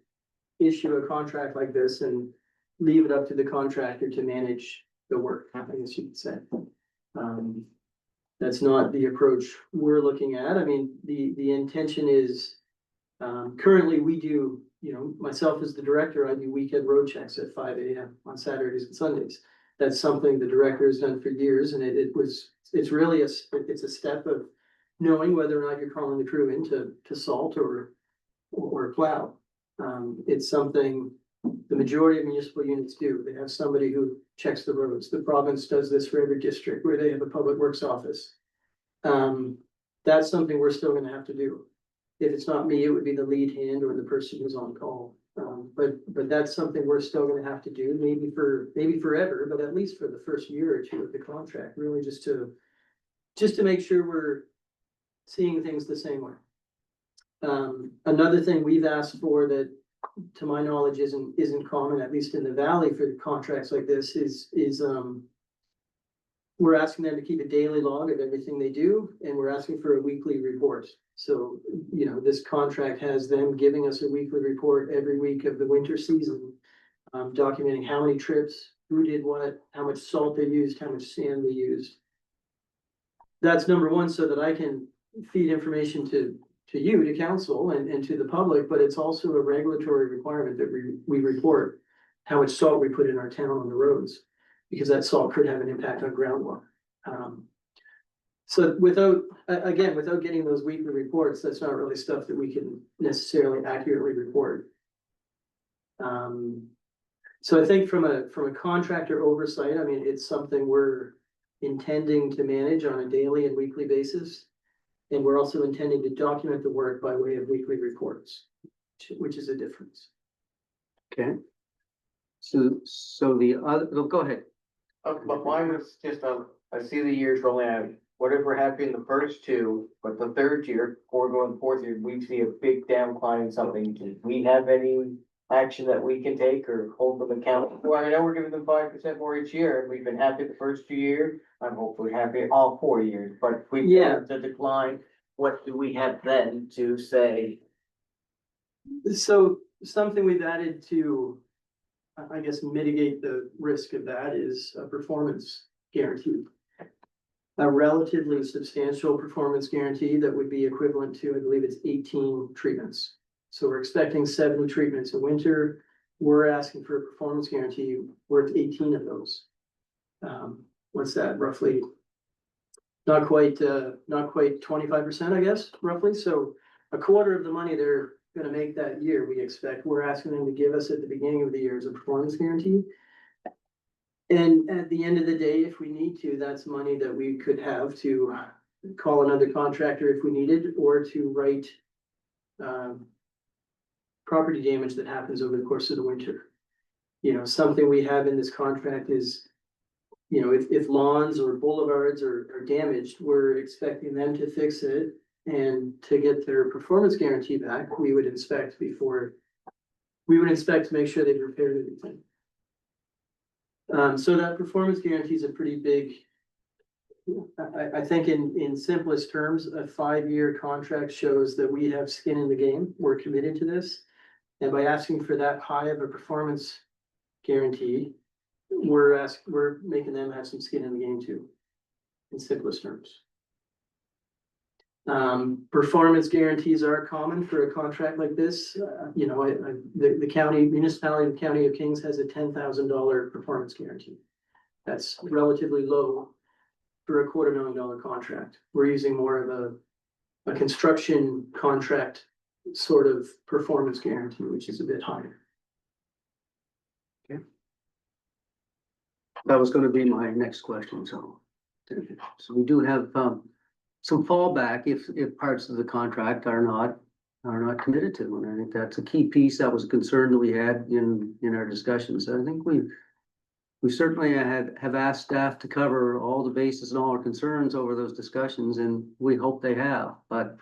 Speaker 10: issue a contract like this and leave it up to the contractor to manage the work, I guess you could say. That's not the approach we're looking at. I mean, the intention is, currently we do, you know, myself as the director, I do weekend road checks at 5 AM on Saturdays and Sundays. That's something the director has done for years, and it's really it's a step of knowing whether or not you're calling the crew in to salt or plow. It's something the majority of municipal units do. They have somebody who checks the roads. The province does this for every district where they have a public works office. That's something we're still gonna have to do. If it's not me, it would be the lead hand or the person who's on call. But that's something we're still gonna have to do, maybe forever, but at least for the first year or two of the contract, really just to make sure we're seeing things the same way. Another thing we've asked for that, to my knowledge, isn't common, at least in the valley for contracts like this, is we're asking them to keep a daily log of everything they do, and we're asking for a weekly report. So, you know, this contract has them giving us a weekly report every week of the winter season, documenting how many trips, who did what, how much salt they used, how much sand they used. That's number one, so that I can feed information to you, to council and to the public, but it's also a regulatory requirement that we report how much salt we put in our town on the roads, because that salt could have an impact on groundwater. So without getting those weekly reports, that's not really stuff that we can necessarily accurately report. So I think from a contractor oversight, I mean, it's something we're intending to manage on a daily and weekly basis. And we're also intending to document the work by way of weekly reports, which is a difference.
Speaker 1: Okay. So the other, oh, go ahead.
Speaker 7: But mine was just, I see the years rolling out. What if we're happy in the first two, but the third year, or going fourth year, we see a big decline in something? Do we have any action that we can take or hold them accountable? Well, I know we're giving them 5% more each year, and we've been happy the first 2 years. I'm hopefully happy all 4 years, but if we get the decline, what do we have then to say?
Speaker 10: So something we've added to, I guess, mitigate the risk of that is a performance guarantee. A relatively substantial performance guarantee that would be equivalent to, I believe it's 18 treatments. So we're expecting 70 treatments in winter. We're asking for a performance guarantee worth 18 of those. What's that, roughly? Not quite 25%, I guess, roughly. So a quarter of the money they're gonna make that year, we expect, we're asking them to give us at the beginning of the year as a performance guarantee. And at the end of the day, if we need to, that's money that we could have to call another contractor if we needed, or to write property damage that happens over the course of the winter. You know, something we have in this contract is, you know, if lawns or boulevards are damaged, we're expecting them to fix it, and to get their performance guarantee back, we would inspect to make sure they've repaired everything. So that performance guarantee is a pretty big, I think in simplest terms, a 5-year contract shows that we have skin in the game. We're committed to this. And by asking for that high of a performance guarantee, we're making them have some skin in the game too, in simplest terms. Performance guarantees are common for a contract like this. You know, the municipality of the County of Kings has a $10,000 performance guarantee. That's relatively low for a $250,000 contract. We're using more of a construction contract sort of performance guarantee, which is a bit higher.
Speaker 1: Okay. That was gonna be my next question, so we do have some fallback if parts of the contract are not are not committed to. And I think that's a key piece. That was a concern that we had in our discussions. I think we certainly have asked staff to cover all the bases and all our concerns over those discussions, and we hope they have, but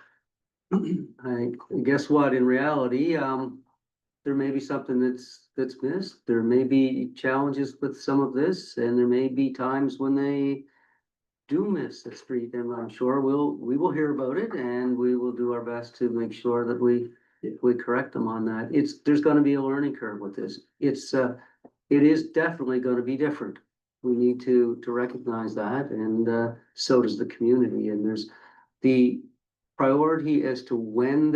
Speaker 1: I guess what, in reality, there may be something that's missed. There may be challenges with some of this, and there may be times when they do miss the street, and I'm sure we will hear about it, and we will do our best to make sure that we correct them on that. There's gonna be a learning curve with this. It is definitely gonna be different. We need to recognize that, and so does the community, and there's the priority as to when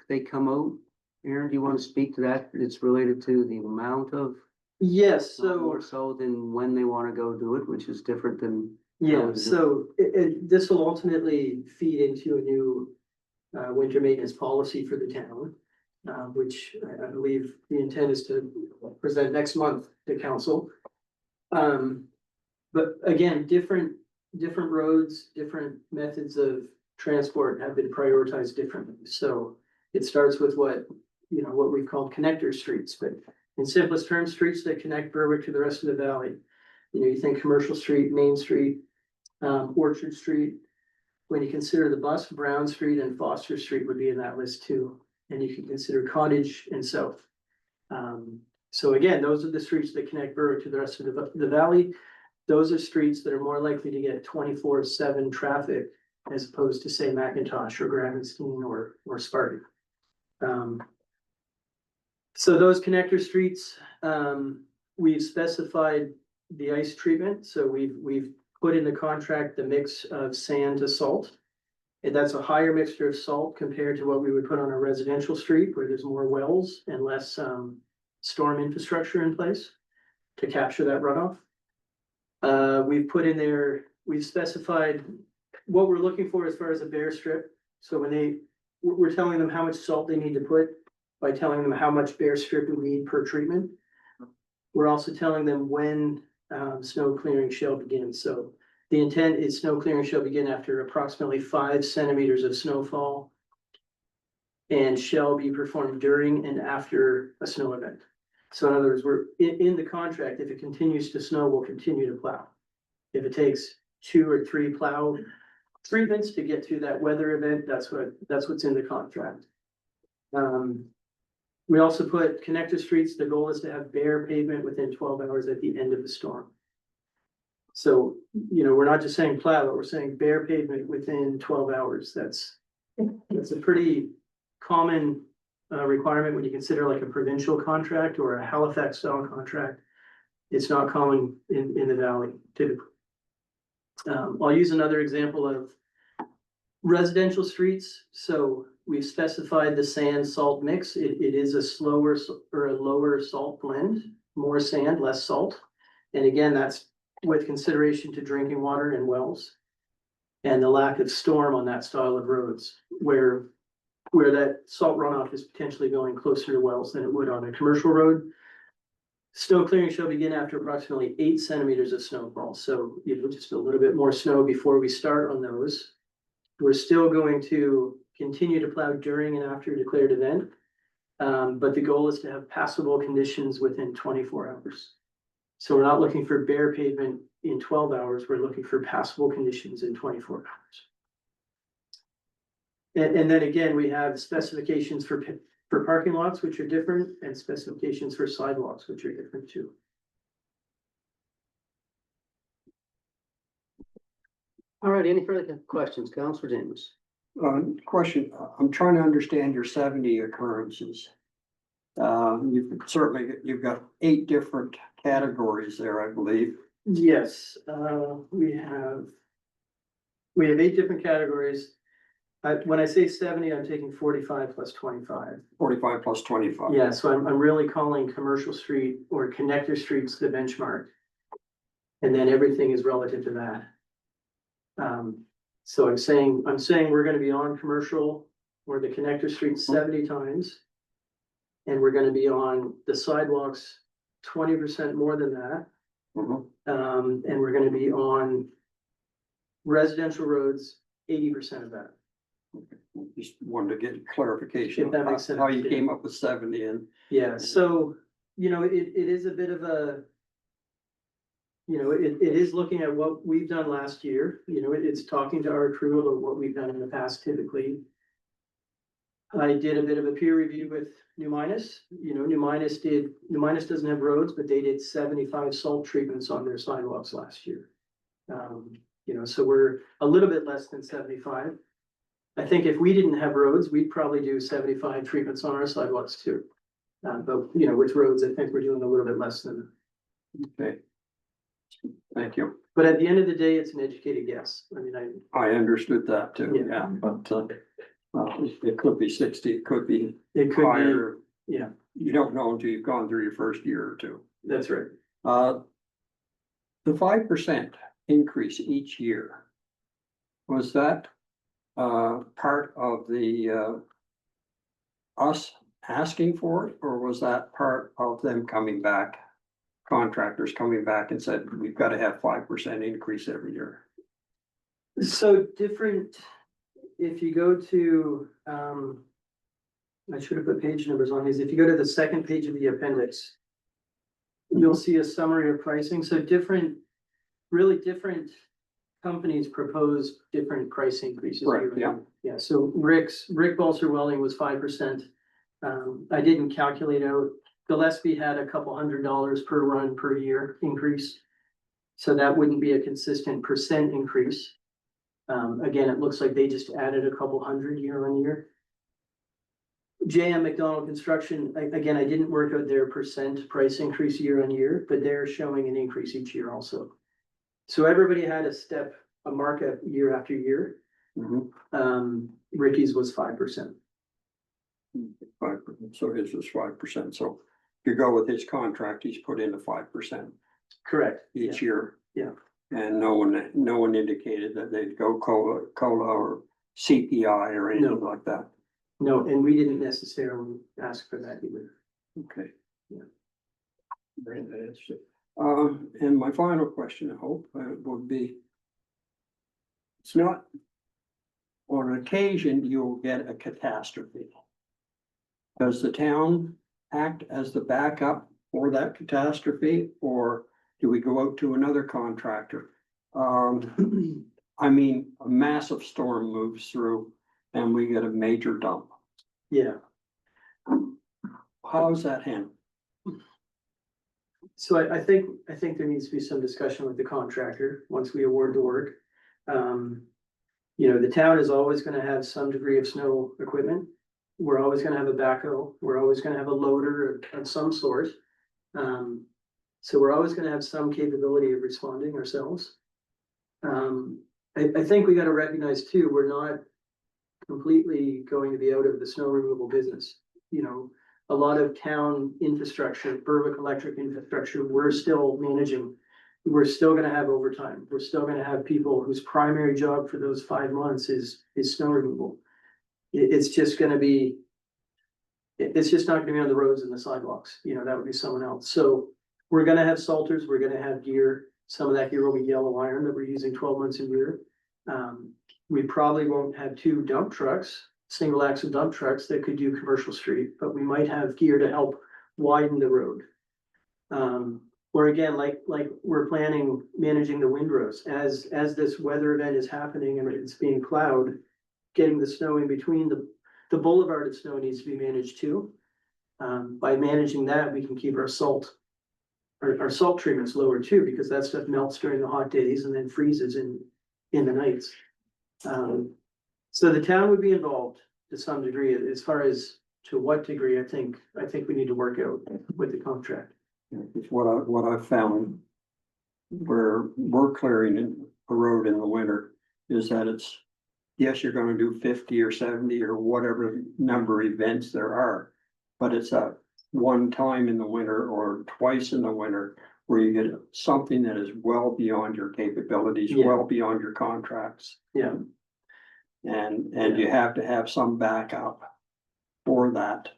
Speaker 1: they come out. Aaron, do you want to speak to that? It's related to the amount of,
Speaker 10: Yes,
Speaker 1: not
Speaker 10: so.
Speaker 1: more so than when they want to go do it, which is different than.
Speaker 10: Yeah, so this will ultimately feed into a new winter maintenance policy for the town. Which I believe the intent is to present next month to council. But again, different roads, different methods of transport have been prioritized differently. So it starts with what we've called connector streets, but in simplest terms, streets that connect Berwick to the rest of the valley. You think Commercial Street, Main Street, Orchard Street. When you consider the bus, Brown Street and Foster Street would be in that list too. And you can consider Cottage and South. So again, those are the streets that connect Berwick to the rest of the valley. Those are streets that are more likely to get 24/7 traffic as opposed to say McIntosh or Gravenstein or Spartan. So those connector streets, we've specified the ice treatment. So we've put in the contract the mix of sand to salt. And that's a higher mixture of salt compared to what we would put on a residential street where there's more wells and less storm infrastructure in place to capture that runoff. We've put in there, we've specified what we're looking for as far as a bare strip. So when we're telling them how much salt they need to put by telling them how much bare strip we need per treatment. We're also telling them when snow clearing shall begin. So the intent is snow clearing shall begin after approximately 5 centimeters of snowfall and shall be performed during and after a snow event. So in other words, we're in the contract, if it continues to snow, we'll continue to plow. If it takes 2 or 3 plow treatments to get to that weather event, that's what's in the contract. We also put connector streets. The goal is to have bare pavement within 12 hours at the end of the storm. So, we're not just saying plow, but we're saying bare pavement within 12 hours. That's a pretty common requirement when you consider like a provincial contract or a Halifax style contract. It's not common in the valley typically. I'll use another example of residential streets. So we've specified the sand salt mix. It is a slower or a lower salt blend, more sand, less salt. And again, that's with consideration to drinking water and wells. And the lack of storm on that style of roads where that salt runoff is potentially going closer to wells than it would on a commercial road. Snow clearing shall begin after approximately 8 centimeters of snowfall. So, just a little bit more snow before we start on those. We're still going to continue to plow during and after a declared event. But the goal is to have passable conditions within 24 hours. So we're not looking for bare pavement in 12 hours. We're looking for passable conditions in 24 hours. And then again, we have specifications for parking lots, which are different, and specifications for sidewalks, which are different too.
Speaker 1: All right, any further questions, Councilor James?
Speaker 6: Question, I'm trying to understand your 70 occurrences. You've got 8 different categories there, I believe.
Speaker 10: Yes, we have 8 different categories. When I say 70, I'm taking 45 plus 25.
Speaker 6: 45 plus 25.
Speaker 10: Yeah, so I'm really calling Commercial Street or connector streets the benchmark. And then everything is relative to that. So I'm saying we're gonna be on commercial or the connector streets 70 times. And we're gonna be on the sidewalks 20% more than that. And we're gonna be on residential roads 80% of that.
Speaker 6: Just wanted to get clarification.
Speaker 10: If that makes sense,
Speaker 6: How you
Speaker 10: yeah.
Speaker 6: came up with 70 and.
Speaker 10: Yeah, so, it is a bit of a. It is looking at what we've done last year, it's talking to our crew about what we've done in the past typically. I did a bit of a peer review with New Minas, New Minas doesn't have roads, but they did 75 salt treatments on their sidewalks last year. So we're a little bit less than 75. I think if we didn't have roads, we'd probably do 75 treatments on our sidewalks too. But with roads, I think we're doing a little bit less than.
Speaker 6: Okay. Thank you.
Speaker 10: But at the end of the day, it's an educated guess. I mean,
Speaker 6: I understood that too,
Speaker 10: Yeah.
Speaker 6: yeah, but it could be 60, it could be
Speaker 10: it could
Speaker 6: higher.
Speaker 10: be, yeah,
Speaker 6: You don't know until you've gone through your first year or two.
Speaker 10: that's right.
Speaker 6: The 5% increase each year. Was that part of the us asking for it, or was that part of them coming back? Contractors coming back and said, we've got to have 5% increase every year.
Speaker 10: So different, if you go to, I should have put page numbers on these. If you go to the second page of the appendix, you'll see a summary of pricing. So really different companies propose different price increases.
Speaker 6: Right,
Speaker 10: year on
Speaker 6: yeah.
Speaker 10: year. Yeah, so Rick Bolser Welding was 5%. I didn't calculate out, Gillespie had a couple $100 per run per year increase. So that wouldn't be a consistent percent increase. Again, it looks like they just added a couple hundred year on year. JM McDonald Construction, again, I didn't work out their percent price increase year on year, but they're showing an increase each year also. So everybody had a markup year after year. Ricky's was 5%.
Speaker 6: 5%, so his was 5%, so if you go with his contract, he's put in a 5%
Speaker 10: Correct.
Speaker 6: each year.
Speaker 10: Yeah.
Speaker 6: And no one indicated that they'd go COLA or CPI or anything
Speaker 10: No.
Speaker 6: like that.
Speaker 10: No, and we didn't necessarily ask for that either.
Speaker 6: Okay.
Speaker 10: Yeah.
Speaker 6: Very nice. And my final question, I hope, would be. It's not. On occasion, you'll get a catastrophe. Does the town act as the backup for that catastrophe, or do we go out to another contractor? I mean, a massive storm moves through and we get a major dump.
Speaker 10: Yeah.
Speaker 6: How is that handled?
Speaker 10: So I think there needs to be some discussion with the contractor once we award the work. The town is always gonna have some degree of snow equipment. We're always gonna have a backhoe. We're always gonna have a loader of some sort. So we're always gonna have some capability of responding ourselves. I think we gotta recognize too, we're not completely going to be out of the snow removal business. A lot of town infrastructure, Berwick electric infrastructure, we're still managing. We're still gonna have overtime. We're still gonna have people whose primary job for those 5 months is snow removal. It's just not gonna be on the roads and the sidewalks, that would be someone else. So we're gonna have salters, we're gonna have gear. Some of that gear will be yellow iron that we're using 12 months a year. We probably won't have 2 dump trucks, single axle dump trucks that could do commercial street, but we might have gear to help widen the road. Or again, like we're planning, managing the windrows, as this weather event is happening and it's being plowed, getting the snow in between, the boulevard of snow needs to be managed too. By managing that, we can keep our salt treatments lower too, because that stuff melts during the hot days and then freezes in the nights. So the town would be involved to some degree. As far as to what degree, I think we need to work out with the contract.
Speaker 6: It's what I've found where we're clearing a road in the winter is that it's, yes, you're gonna do 50 or 70 or whatever number of events there are, but it's a one time in the winter or twice in the winter where you get something that is well beyond your capabilities,
Speaker 10: Yeah.
Speaker 6: well beyond your contracts.
Speaker 10: Yeah.
Speaker 6: And you have to have some backup for that.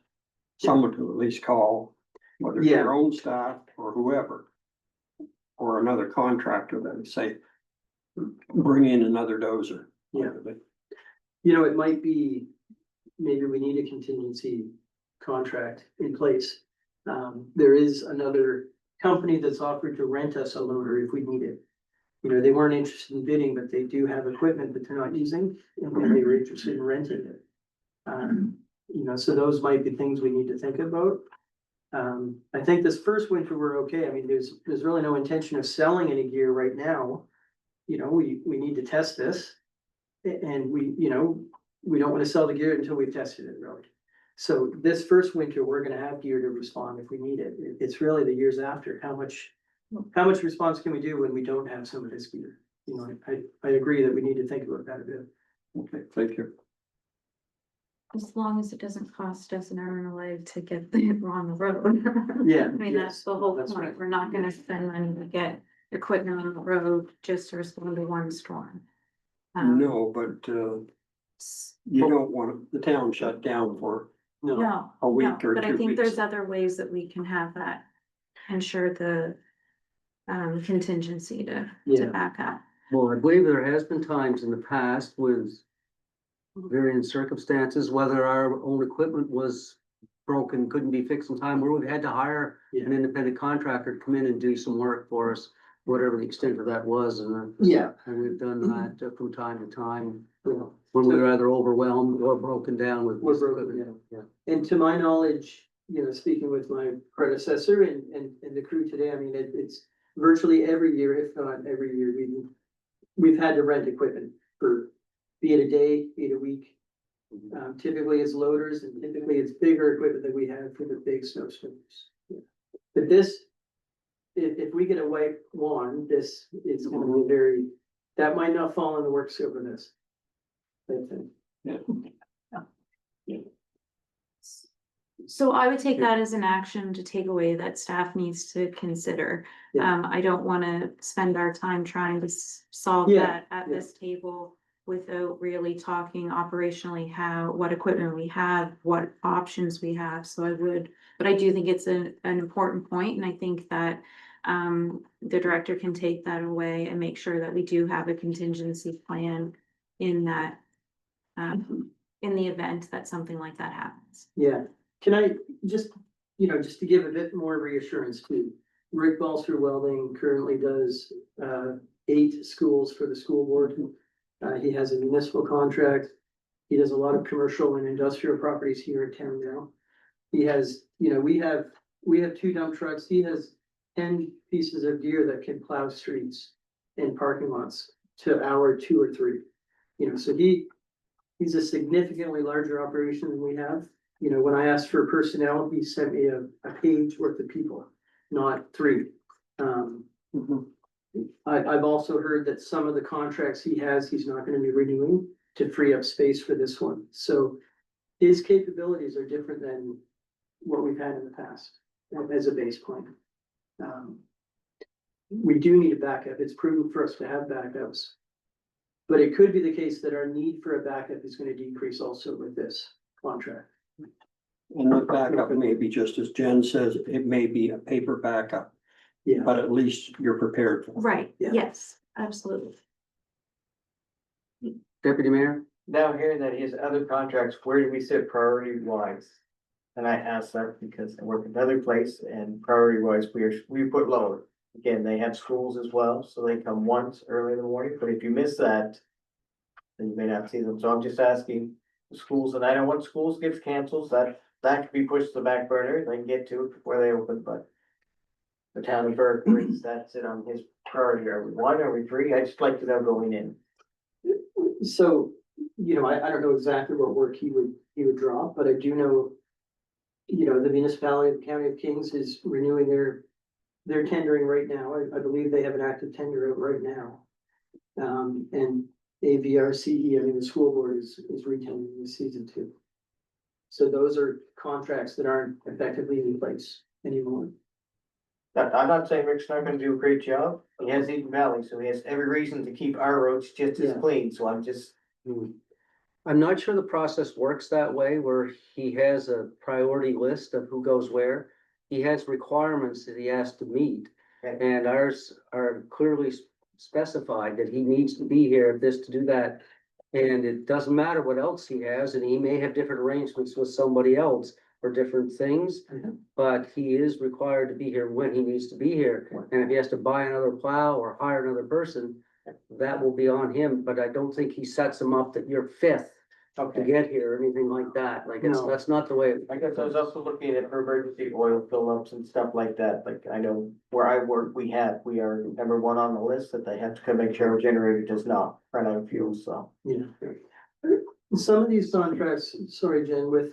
Speaker 6: Someone to at least call, whether it's
Speaker 10: Yeah.
Speaker 6: your own staff or whoever. Or another contractor that say, bring in another dozer.
Speaker 10: Yeah. you know, it might be, maybe we need a contingency contract in place. There is another company that's offered to rent us a loader if we need it. You know, they weren't interested in bidding, but they do have equipment that they're not using, and they were interested in renting it. You know, so those might be things we need to think about. I think this first winter, we're okay. I mean, there's really no intention of selling any gear right now. You know, we need to test this. And we, you know, we don't wanna sell the gear until we've tested it, really. So this first winter, we're gonna have gear to respond if we need it. It's really the years after, how much response can we do when we don't have some of this gear? You know, I agree that we need to think about that a bit.
Speaker 6: Okay, thank you.
Speaker 5: As long as it doesn't cost us an arm and a leg to get it on the road.
Speaker 10: Yeah,
Speaker 5: I mean, that's
Speaker 10: yes,
Speaker 5: the whole
Speaker 10: that's
Speaker 5: point.
Speaker 10: right.
Speaker 5: We're not gonna spend money to get equipment on the road just to respond to one storm.
Speaker 6: No, but, you don't want the town shut down for
Speaker 5: No,
Speaker 6: a week
Speaker 5: no,
Speaker 6: or
Speaker 5: but I
Speaker 6: 2
Speaker 5: think
Speaker 6: weeks.
Speaker 5: there's other ways that we can have that. Ensure the contingency to
Speaker 10: Yeah.
Speaker 5: back up.
Speaker 1: Well, I believe there has been times in the past with varying circumstances, whether our own equipment was broken, couldn't be fixed in time, where we've had to hire
Speaker 10: Yeah.
Speaker 1: an independent contractor to come in and do some work for us, whatever the extent of that was,
Speaker 10: Yeah.
Speaker 1: and we've done that from time to time,
Speaker 10: Yeah.
Speaker 1: when we were either overwhelmed or broken down with.
Speaker 10: We're broken,
Speaker 1: equipment. Yeah.
Speaker 10: And to my knowledge, you know, speaking with my predecessor and the crew today, I mean, it's virtually every year, if not every year, we've had to rent equipment for, be it a day, be it a week. Typically it's loaders and typically it's bigger equipment that we have for the big snowstorms. Yeah. But this, if we get a white wand, this is gonna be very, that might not fall in the work scope of this. I think.
Speaker 5: So I would take that as an action to take away that staff needs to consider.
Speaker 10: Yeah.
Speaker 5: I don't wanna spend our time trying to solve
Speaker 10: Yeah,
Speaker 5: that at
Speaker 10: yeah.
Speaker 5: this table without really talking operationally what equipment we have, what options we have. So I would, but I do think it's an important point, and I think that the director can take that away and make sure that we do have a contingency plan in that in the event that something like that happens.
Speaker 10: Yeah, can I just, you know, just to give a bit more reassurance too. Rick Balser Welding currently does 8 schools for the school board. He has a municipal contract. He does a lot of commercial and industrial properties here in town now. He has, you know, we have 2 dump trucks. He has 10 pieces of gear that can plow streets and parking lots to hour 2 or 3. You know, so he's a significantly larger operation than we have. You know, when I asked for personnel, he sent me a page worth of people, not 3. I've also heard that some of the contracts he has, he's not gonna be renewing to free up space for this one. So his capabilities are different than what we've had in the past as a base plan. We do need a backup. It's prudent for us to have backups. But it could be the case that our need for a backup is gonna decrease also with this contract.
Speaker 6: And the backup may be just as Jen says, it may be a paper backup,
Speaker 10: Yeah,
Speaker 6: but at least you're prepared for it.
Speaker 5: Right,
Speaker 10: Yeah.
Speaker 5: yes, absolutely.
Speaker 1: Deputy Mayor?
Speaker 7: Now hearing that he has other contracts, where do we sit priority wise? And I ask that because I work another place and priority wise, we put lower. Again, they have schools as well, so they come once early in the morning, but if you miss that, then you may not see them. So I'm just asking the schools, and I know when schools gets canceled, that could be pushed to the back burner, they can get to it before they open, but the town of Berwick, that's it on his priority. Are we 1, are we 3? I just like to know going in.
Speaker 10: so, you know, I don't know exactly what work he would draw, but I do know. You know, the municipality of the County of Kings is renewing their tendering right now. I believe they have an active tender out right now. And AVRCE, I mean, the school board is retendering this season too. So those are contracts that aren't effectively in place anymore.
Speaker 7: I'm not saying Rick's not gonna do a great job, he has Eden Valley, so he has every reason to keep our roads just as
Speaker 10: Yeah.
Speaker 7: clean, so I'm just.
Speaker 1: I'm not sure the process works that way, where he has a priority list of who goes where. He has requirements that he has to meet,
Speaker 7: Okay.
Speaker 1: and ours are clearly specified that he needs to be here, this to do that. And it doesn't matter what else he has, and he may have different arrangements with somebody else for different things.
Speaker 10: Mhm.
Speaker 1: But he is required to be here when he needs to be here, and if he has to buy another plow or hire another person, that will be on him, but I don't think he sets them up that you're fifth to
Speaker 7: Okay,
Speaker 1: get here or anything like that, like it's,
Speaker 10: No.
Speaker 1: that's not the way.
Speaker 7: I guess I was also looking at for emergency oil fill-ups and stuff like that, like I know where I work, we are number one on the list that they have to come make sure our generator does not run out of fuel, so.
Speaker 10: Yeah. Some of these contracts, sorry, Jen, with,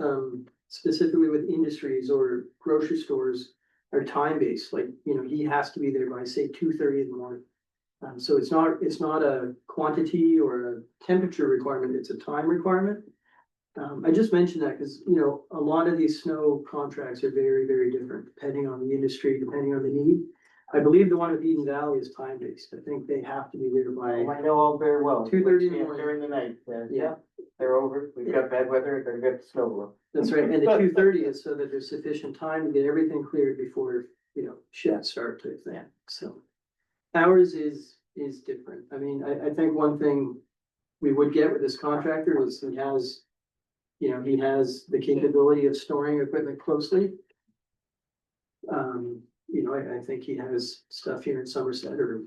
Speaker 10: specifically with industries or grocery stores are time-based, like, you know, he has to be there by, say, 2:30 in the morning. So it's not a quantity or a temperature requirement, it's a time requirement. I just mentioned that because, you know, a lot of these snow contracts are very, very different depending on the industry, depending on the need. I believe the one with Eden Valley is time-based. I think they have to be there by,
Speaker 7: I know all very well.
Speaker 10: 2:30 in the
Speaker 7: Yeah,
Speaker 10: morning.
Speaker 7: during the night,
Speaker 10: Yeah.
Speaker 7: they're over, we've got bad weather, they're good snow blow.
Speaker 10: that's right, and the 2:30 is so that there's sufficient time to get everything cleared before, you know, shifts start type thing, so. Ours is different. I mean, I think one thing we would get with this contractor is he has, you know, he has the capability of storing equipment closely. You know, I think he has stuff here in Somerset or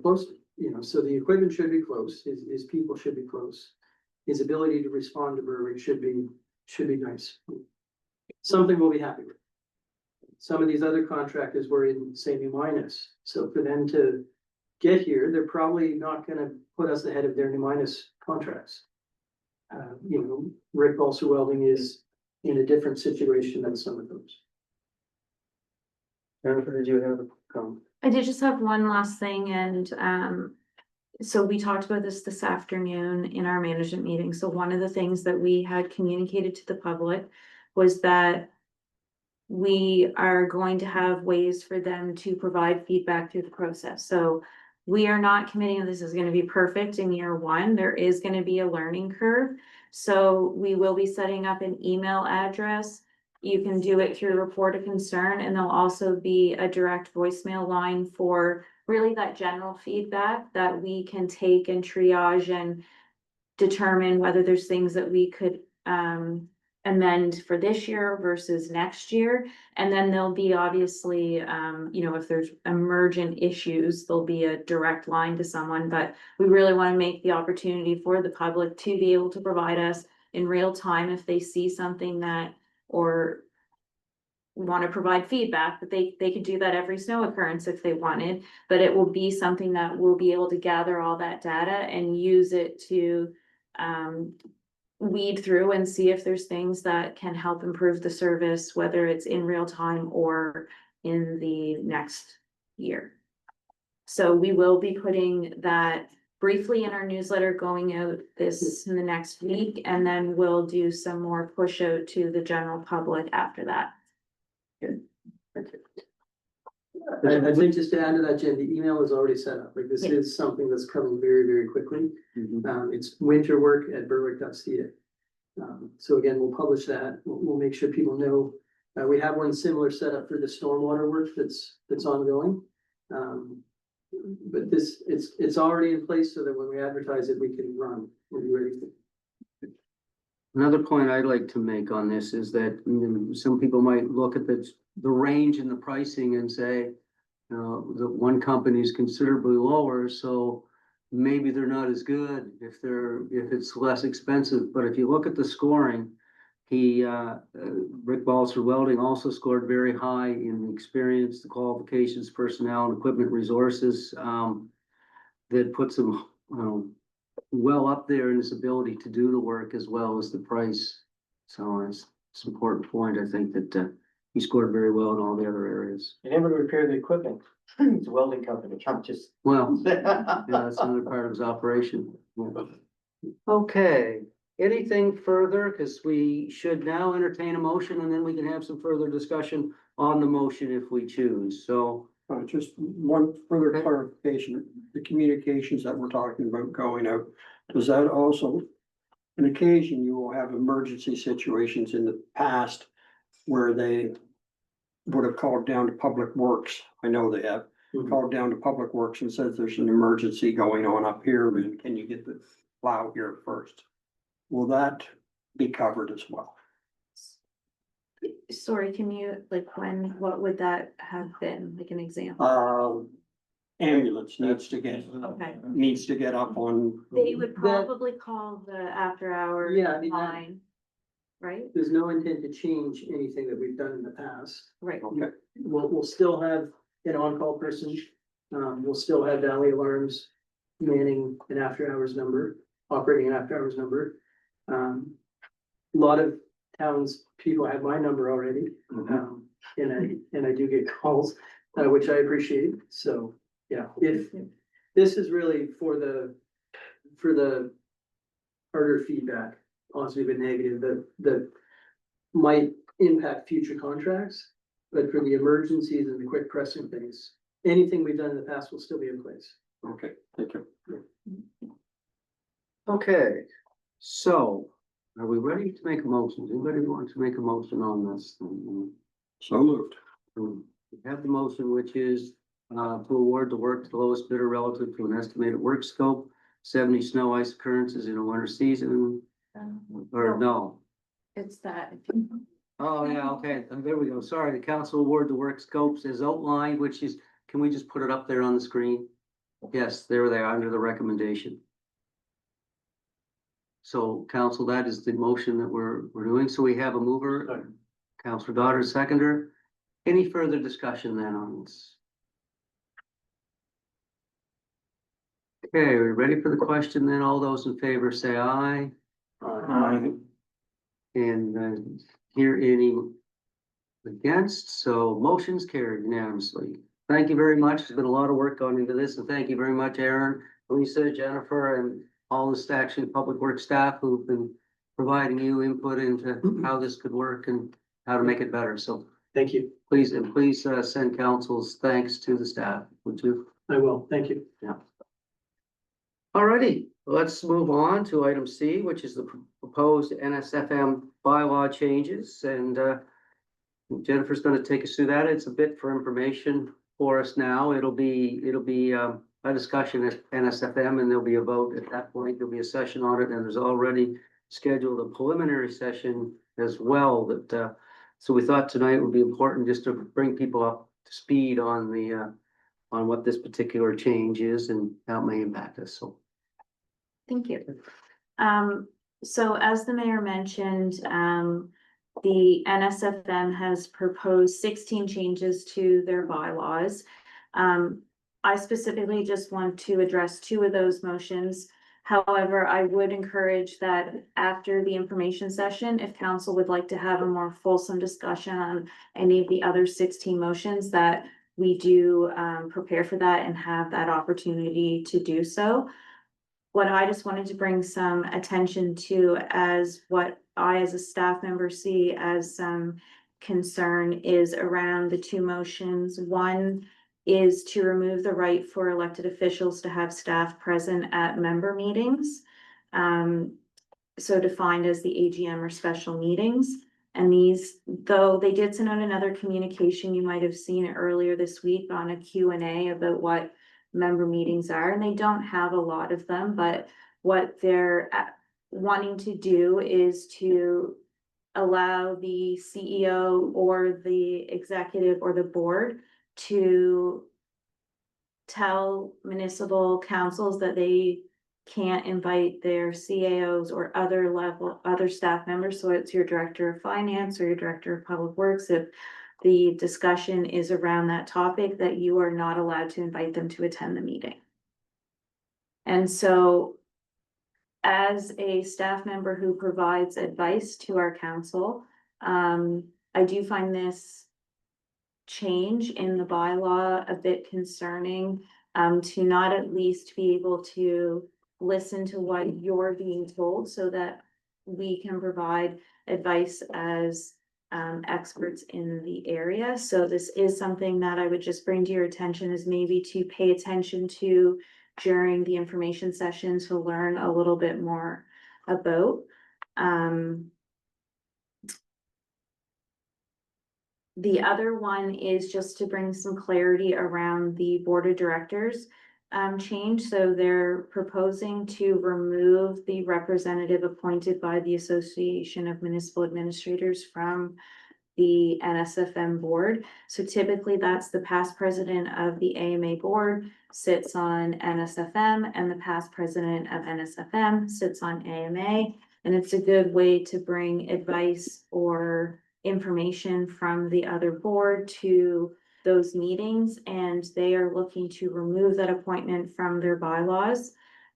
Speaker 10: close, you know, so the equipment should be close, his people should be close. His ability to respond to Berwick should be nice. Something we'll be happy with. Some of these other contractors were in semi minus, so for them to get here, they're probably not gonna put us ahead of their new minus contracts. You know, Rick Balser Welding is in a different situation than some of those.
Speaker 1: Jennifer, did you have a comment?
Speaker 5: I did just have one last thing and, so we talked about this afternoon in our management meeting. So one of the things that we had communicated to the public was that we are going to have ways for them to provide feedback through the process. So we are not committing that this is gonna be perfect in year one. There is gonna be a learning curve. So we will be setting up an email address. You can do it through report of concern, and there'll also be a direct voicemail line for really that general feedback that we can take and triage and determine whether there's things that we could amend for this year versus next year. And then there'll be obviously, you know, if there's emergent issues, there'll be a direct line to someone, but we really want to make the opportunity for the public to be able to provide us in real time if they see something that, or want to provide feedback, but they could do that every snow occurrence if they wanted, but it will be something that we'll be able to gather all that data and use it to weed through and see if there's things that can help improve the service, whether it's in real time or in the next year. So we will be putting that briefly in our newsletter going out in the next week, and then we'll do some more push out to the general public after that.
Speaker 10: I think just to add to that, Jen, the email is already set up, like this
Speaker 5: Yeah.
Speaker 10: is something that's coming very, very quickly. It's winterwork@berwick.ca. So again, we'll publish that, we'll make sure people know. We have one similar set up for the stormwater work that's ongoing. But it's already in place so that when we advertise it, we can run, we'll be ready.
Speaker 1: Another point I'd like to make on this is that, you know, some people might look at the range in the pricing and say, the one company is considerably lower, so maybe they're not as good if it's less expensive. But if you look at the scoring, Rick Balser Welding also scored very high in the experience, the qualifications, personnel, and equipment resources. That puts him, well up there in his ability to do the work as well as the price. So it's an important point. I think that he scored very well in all the other areas.
Speaker 7: You never repair the equipment, it's a welding company, can't just.
Speaker 1: Well, yeah, that's another part of his operation. Yeah. Okay, anything further? Because we should now entertain a motion and then we can have some further discussion on the motion if we choose. So
Speaker 6: Just one further
Speaker 1: Okay.
Speaker 6: clarification, the communications that we're talking about going out, does that also, on occasion, you will have emergency situations in the past where they would have called down to Public Works, I know they have, called down to Public Works and says there's an emergency going on up here, and can you get the plow here first. Will that be covered as well?
Speaker 5: Sorry, can you, like, what would that have been, like an example?
Speaker 6: Ambulance needs to get up on.
Speaker 5: They would
Speaker 10: That-
Speaker 5: probably call the after hours
Speaker 10: Yeah, I mean, that-
Speaker 5: line, right?
Speaker 10: There's no intent to change anything that we've done in the past.
Speaker 5: Right.
Speaker 6: Okay.
Speaker 10: We'll still have an on-call person. We'll still have Valley Alarms manning an after-hours number, operating an after-hours number. A lot of towns, people have my number already, and I do get calls, which I appreciate, so, yeah, if, this is really for the harder feedback, positive and negative, that might impact future contracts, but for the emergencies and the quick pressing things, anything we've done in the past will still be in place.
Speaker 6: Okay, thank you.
Speaker 1: Okay, so are we ready to make a motion? Does anybody want to make a motion on this?
Speaker 6: So moved.
Speaker 1: We have the motion, which is to award the work to the lowest bidder relative to an estimated work scope, 70 snow ice occurrences in a winter season, or no?
Speaker 5: It's that.
Speaker 1: Oh, yeah, okay, there we go. Sorry, the council award the work scopes as outlined, which is, can we just put it up there on the screen? Yes, there they are, under the recommendation. So council, that is the motion that we're doing. So we have a mover, Councilor Goddard, seconder. Any further discussion then on this? Okay, we're ready for the question then. All those in favor say aye. And hear any against, so motion's carried unanimously. Thank you very much. There's been a lot of work gone into this, and thank you very much, Aaron, Lisa, Jennifer, and all the actually public works staff who've been providing you input into how this could work and how to make it better. So
Speaker 10: Thank you.
Speaker 1: please, and please send council's thanks to the staff, would you?
Speaker 10: I will, thank you.
Speaker 1: Alrighty, let's move on to item C, which is the proposed NSFM bylaw changes, and Jennifer's gonna take us through that. It's a bit for information for us now. It'll be a discussion at NSFM, and there'll be a vote at that point. There'll be a session on it, and there's already scheduled a preliminary session as well that, so we thought tonight would be important just to bring people up to speed on the on what this particular change is and how it may impact us, so.
Speaker 5: Thank you. So as the mayor mentioned, the NSFM has proposed 16 changes to their bylaws. I specifically just want to address 2 of those motions. However, I would encourage that after the information session, if council would like to have a more fulsome discussion on any of the other 16 motions, that we do prepare for that and have that opportunity to do so. What I just wanted to bring some attention to as what I as a staff member see as some concern is around the 2 motions. One is to remove the right for elected officials to have staff present at member meetings. So defined as the AGM or special meetings. And these, though they did send out another communication, you might have seen it earlier this week on a Q&A about what member meetings are, and they don't have a lot of them, but what they're wanting to do is to allow the CEO or the executive or the board to tell municipal councils that they can't invite their CAOs or other staff members. So it's your director of finance or your director of public works. If the discussion is around that topic, that you are not allowed to invite them to attend the meeting. And so as a staff member who provides advice to our council, I do find this change in the bylaw a bit concerning, to not at least be able to listen to what you're being told so that we can provide advice as experts in the area. So this is something that I would just bring to your attention, is maybe to pay attention to during the information session to learn a little bit more about. The other one is just to bring some clarity around the board of directors. change, so they're proposing to remove the representative appointed by the Association of Municipal Administrators from the NSFM board. So typically that's the past president of the AMA board sits on NSFM, and the past president of NSFM sits on AMA. And it's a good way to bring advice or information from the other board to those meetings, and they are looking to remove that appointment from their bylaws.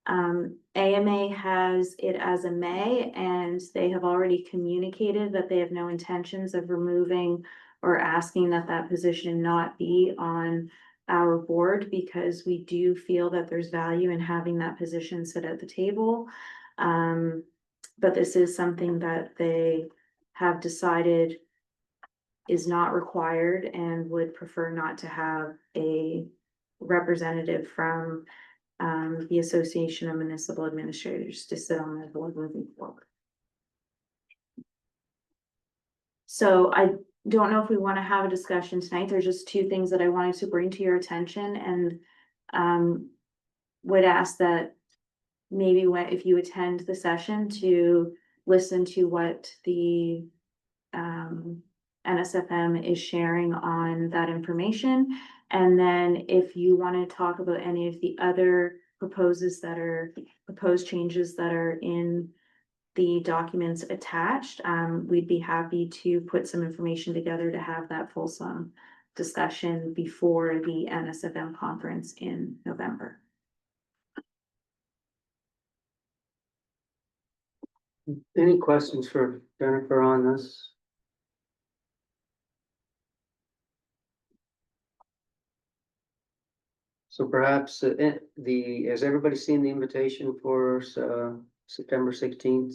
Speaker 5: AMA has it as a may, and they have already communicated that they have no intentions of removing or asking that that position not be on our board, because we do feel that there's value in having that position sit at the table. But this is something that they have decided is not required and would prefer not to have a representative from the Association of Municipal Administrators to sit on that board moving forward. So I don't know if we want to have a discussion tonight. There's just two things that I wanted to bring to your attention, and would ask that maybe if you attend the session, to listen to what the NSFM is sharing on that information. And then if you want to talk about any of the other proposed changes that are in the documents attached, we'd be happy to put some information together to have that fulsome discussion before the NSFM conference in November.
Speaker 1: Any questions for Jennifer on this? So perhaps has everybody seen the invitation for September 16th,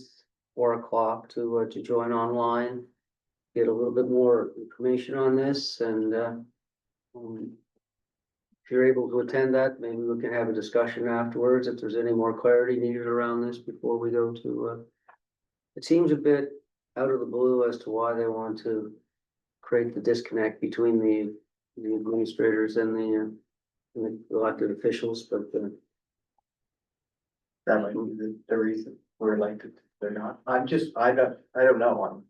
Speaker 1: 4 o'clock to join online? Get a little bit more information on this, and if you're able to attend that, maybe we can have a discussion afterwards if there's any more clarity needed around this before we go to. It seems a bit out of the blue as to why they want to create the disconnect between the administrators and the elected officials, but
Speaker 7: That might be the reason we're elected, they're not. I don't know,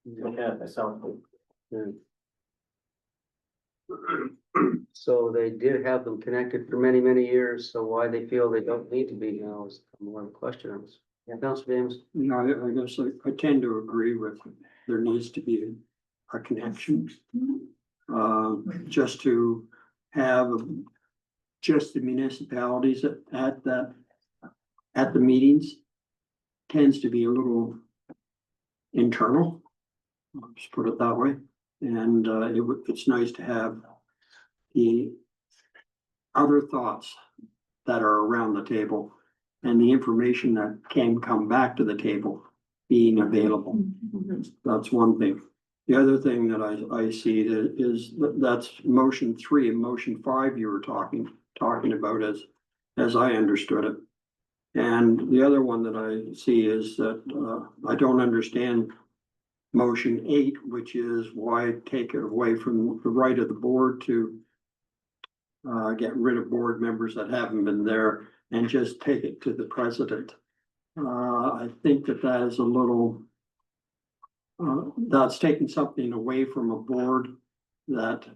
Speaker 7: I'm looking at myself.
Speaker 1: yeah. So they did have them connected for many, many years, so why they feel they don't need to be now is more of a question. Yeah, Councilor James?
Speaker 6: You know, I guess I tend to agree with, there needs to be a connection. Just to have just the municipalities at the meetings tends to be a little internal. I'll just put it that way. And it's nice to have the other thoughts that are around the table and the information that can come back to the table being available. That's one thing. The other thing that I see is that's motion 3 and motion 5 you were talking about as I understood it. And the other one that I see is that I don't understand motion 8, which is why take it away from the right of the board to get rid of board members that haven't been there and just take it to the president. I think that is a little, that's taking something away from a board that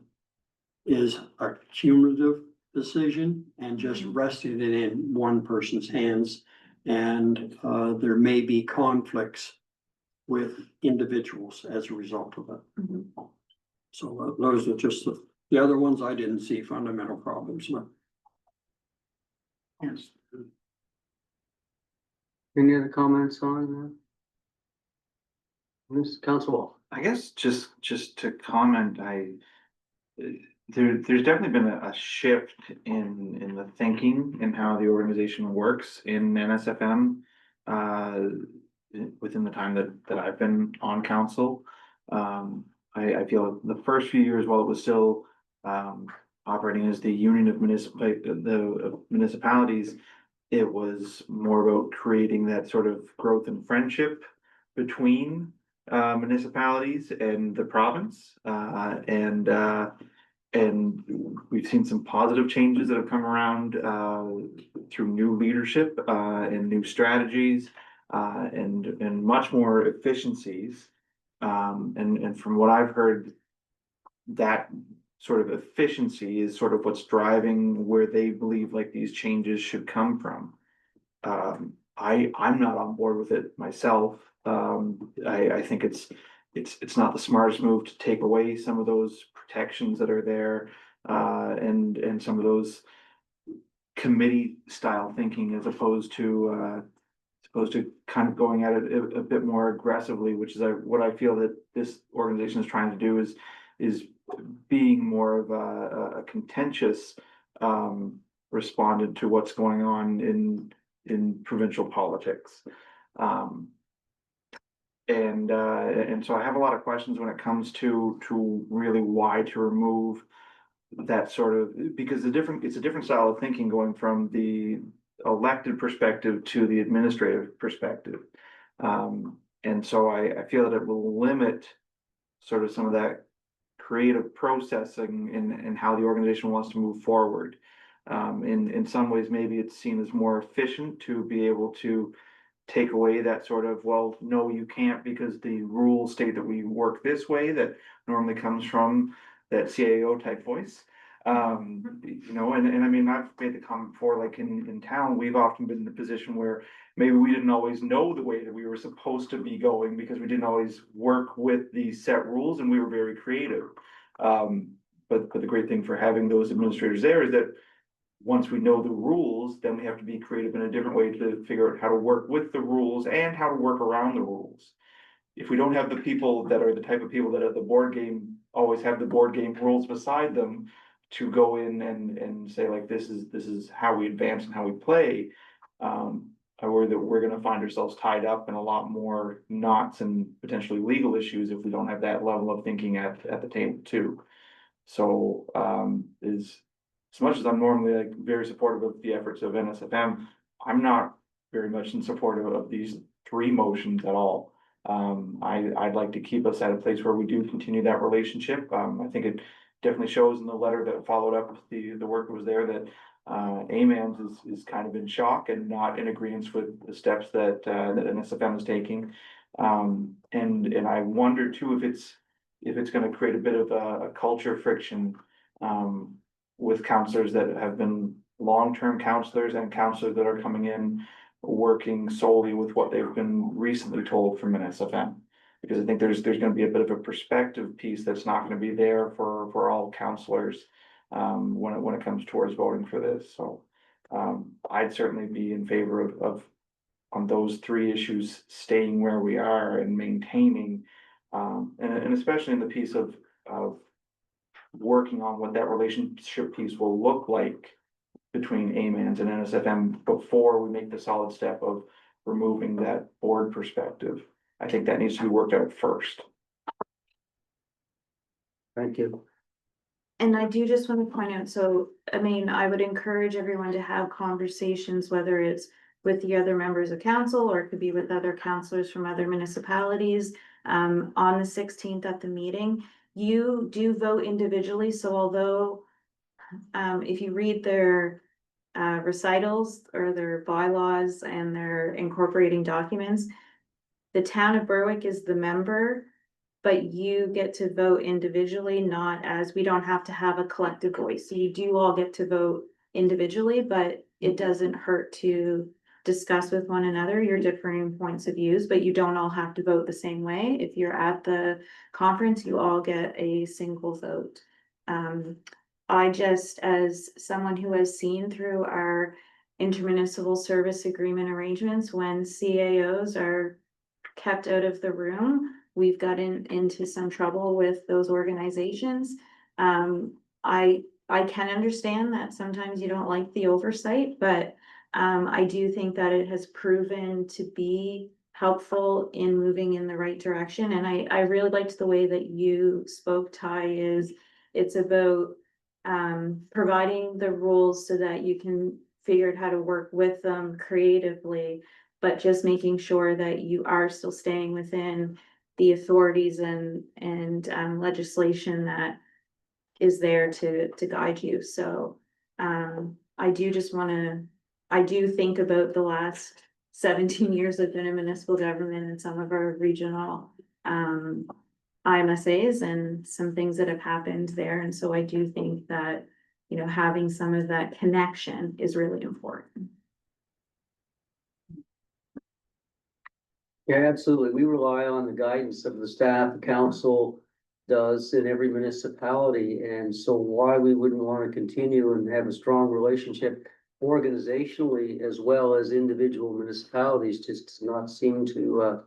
Speaker 6: is a cumulative decision and just resting it in one person's hands. And there may be conflicts with individuals as a result of it. So those are just the other ones I didn't see fundamental problems with.
Speaker 1: Yes. Any other comments on that? Mr. Council Wall?
Speaker 3: I guess just to comment, there's definitely been a shift in the thinking and how the organization works in NSFM within the time that I've been on council. I feel the first few years, while it was still operating as the Union of Municipalities, it was more about creating that sort of growth and friendship between municipalities and the province. and we've seen some positive changes that have come around through new leadership and new strategies and much more efficiencies. And from what I've heard, that sort of efficiency is sort of what's driving where they believe like these changes should come from. I'm not on board with it myself. I think it's not the smartest move to take away some of those protections that are there, and some of those committee style thinking as opposed to kind of going at it a bit more aggressively, which is what I feel that this organization is trying to do is being more of a contentious respondent to what's going on in provincial politics. And so I have a lot of questions when it comes to really why to remove that sort of, because it's a different style of thinking going from the elected perspective to the administrative perspective. And so I feel that it will limit sort of some of that creative processing and how the organization wants to move forward. In some ways, maybe it's seen as more efficient to be able to take away that sort of, well, no, you can't because the rules state that we work this way, that normally comes from that CAO type voice. You know, and I mean, I've made the comment before, like in town, we've often been in a position where maybe we didn't always know the way that we were supposed to be going because we didn't always work with the set rules and we were very creative. But the great thing for having those administrators there is that once we know the rules, then we have to be creative in a different way to figure out how to work with the rules and how to work around the rules. If we don't have the people that are the type of people that at the board game always have the board game rules beside them to go in and say like, this is how we advance and how we play, I worry that we're gonna find ourselves tied up in a lot more knots and potentially legal issues if we don't have that level of thinking at the table too. So as much as I'm normally like very supportive of the efforts of NSFM, I'm not very much in support of these three motions at all. I'd like to keep us at a place where we do continue that relationship. I think it definitely shows in the letter that followed up with the work that was there that AMANS is kind of in shock and not in agreement with the steps that NSFM is taking. And I wonder too if it's going to create a bit of a culture friction with counselors that have been long-term counselors and counselors that are coming in working solely with what they've been recently told from NSFM. Because I think there's going to be a bit of a perspective piece that's not going to be there for all counselors when it comes towards voting for this. So I'd certainly be in favor of on those three issues staying where we are and maintaining, and especially in the piece of working on what that relationship piece will look like between AMANS and NSFM before we make the solid step of removing that board perspective. I think that needs to be worked out first.
Speaker 1: Thank you.
Speaker 5: And I do just want to point out, so, I mean, I would encourage everyone to have conversations, whether it's with the other members of council, or it could be with other councilors from other municipalities, on the 16th at the meeting. You do vote individually, so although, if you read their recitals or their bylaws and their incorporating documents, the town of Berwick is the member, but you get to vote individually, not as, we don't have to have a collective voice. So you do all get to vote individually, but it doesn't hurt to discuss with one another your differing points of views, but you don't all have to vote the same way. If you're at the conference, you all get a single vote. I just, as someone who has seen through our intermunicipal service agreement arrangements, when CAOs are kept out of the room, we've gotten into some trouble with those organizations. I can understand that sometimes you don't like the oversight, but I do think that it has proven to be helpful in moving in the right direction. And I really liked the way that you spoke, Ty, is it's about providing the rules so that you can figure out how to work with them creatively, but just making sure that you are still staying within the authorities and legislation that is there to guide you. So, I do just I do think about the last 17 years I've been in municipal government and some of our regional, IMSAs and some things that have happened there. And so I do think that, having some of that connection is really important.
Speaker 1: Yeah, absolutely. We rely on the guidance of the staff, the council does in every municipality. And so why we wouldn't want to continue and have a strong relationship organizationally as well as individual municipalities just does not seem to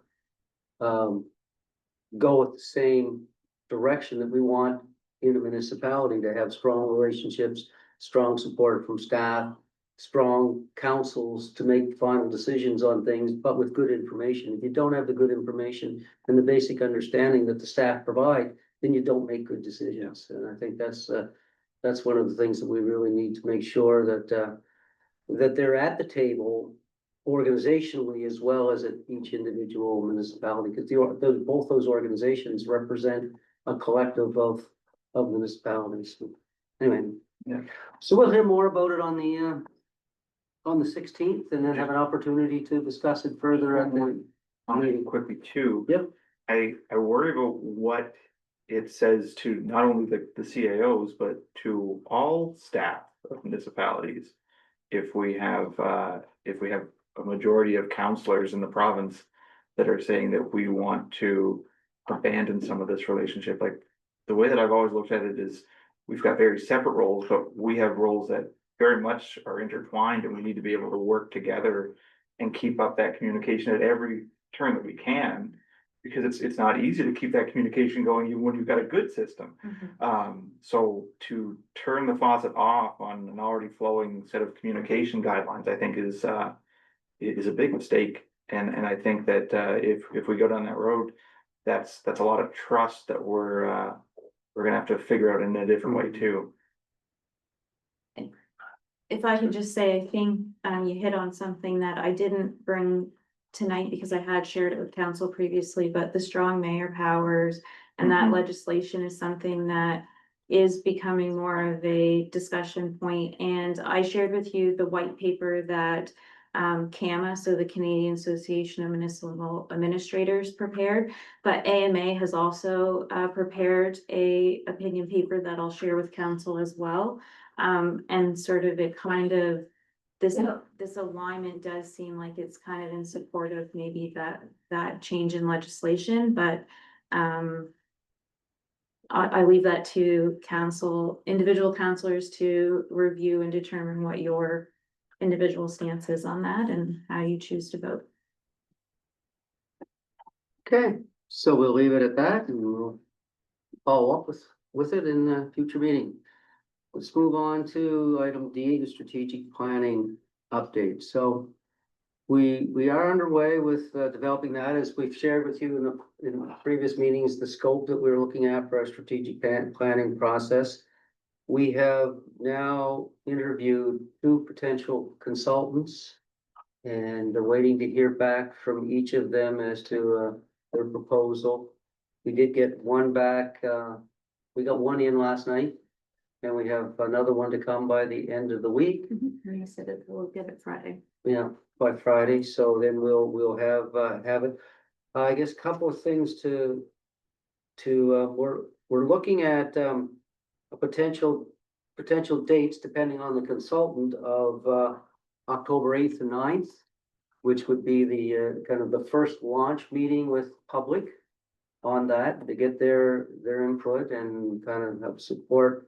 Speaker 1: go with the same direction that we want in a municipality to have strong relationships, strong support from staff, strong councils to make final decisions on things, but with good information. If you don't have the good information and the basic understanding that the staff provide, then you don't make good decisions. And I think that's one of the things that we really need to make sure that that they're at the table organizationally as well as at each individual municipality, because both those organizations represent a collective of municipalities. Anyway,
Speaker 3: Yeah.
Speaker 1: so we'll hear more about it on the 16th, and then have an opportunity to discuss it further at the
Speaker 3: On it quickly too.
Speaker 1: Yep.
Speaker 3: I worry about what it says to not only the CAOs, but to all staff of municipalities. If we have a majority of councillors in the province that are saying that we want to abandon some of this relationship, like the way that I've always looked at it is we've got very separate roles, but we have roles that very much are intertwined, and we need to be able to work together and keep up that communication at every turn that we can, because it's not easy to keep that communication going even when you've got a good system. So to turn the faucet off on an already flowing set of communication guidelines, I think is a big mistake. And I think that if we go down that road, that's a lot of trust that we're gonna have to figure out in a different way too.
Speaker 5: If I could just say, I think you hit on something that I didn't bring tonight because I had shared it with council previously, but the strong mayor powers and that legislation is something that is becoming more of a discussion point. And I shared with you the white paper that CAMA, so the Canadian Association of Municipal Administrators, prepared, but AMA has also prepared a opinion paper that I'll share with council as well. And sort of it kind of, this alignment does seem like it's kind of in support of maybe that change in legislation, but I leave that to individual councillors to review and determine what your individual stance is on that and how you choose to vote.
Speaker 1: Okay, so we'll leave it at that, and we'll follow up with it in a future meeting. Let's move on to item D, the strategic planning update. So we are underway with developing that, as we've shared with you in the previous meetings, the scope that we're looking at for our strategic planning process. We have now interviewed 2 potential consultants and are waiting to hear back from each of them as to their proposal. We did get one back, we got one in last night. And we have another one to come by the end of the week.
Speaker 5: And you said that we'll get it Friday.
Speaker 1: Yeah, by Friday, so then we'll have it. I guess a couple of things we're looking at a potential dates depending on the consultant of October 8th and 9th, which would be the kind of the first launch meeting with public on that, to get their input and kind of help support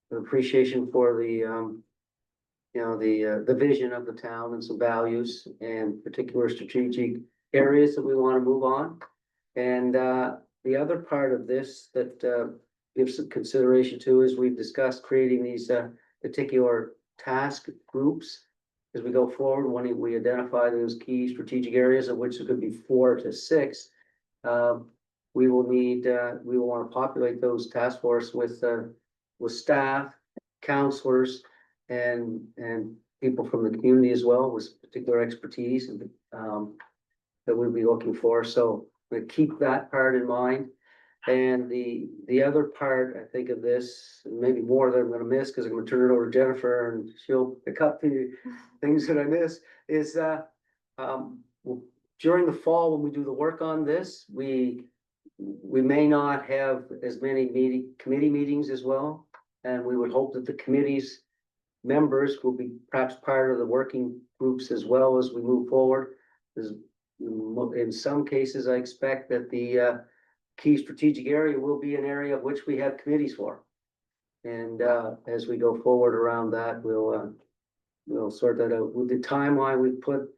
Speaker 1: the appreciation for the the vision of the town and some values and particular strategic areas that we want to move on. And the other part of this that gives some consideration to is we've discussed creating these particular task groups as we go forward. When we identify those key strategic areas, of which there could be 4 to 6, we will want to populate those task force with staff, counselors, and people from the community as well with particular expertise and that we'll be looking for. So we keep that part in mind. And the other part, I think of this, and maybe more that I'm gonna miss, because I'm gonna turn it over to Jennifer and she'll pick up the things that I miss, is during the fall, when we do the work on this, we may not have as many committee meetings as well. And we would hope that the committee's members will be perhaps part of the working groups as well as we move forward. In some cases, I expect that the key strategic area will be an area of which we have committees for. And as we go forward around that, we'll sort that out. With the timeline we put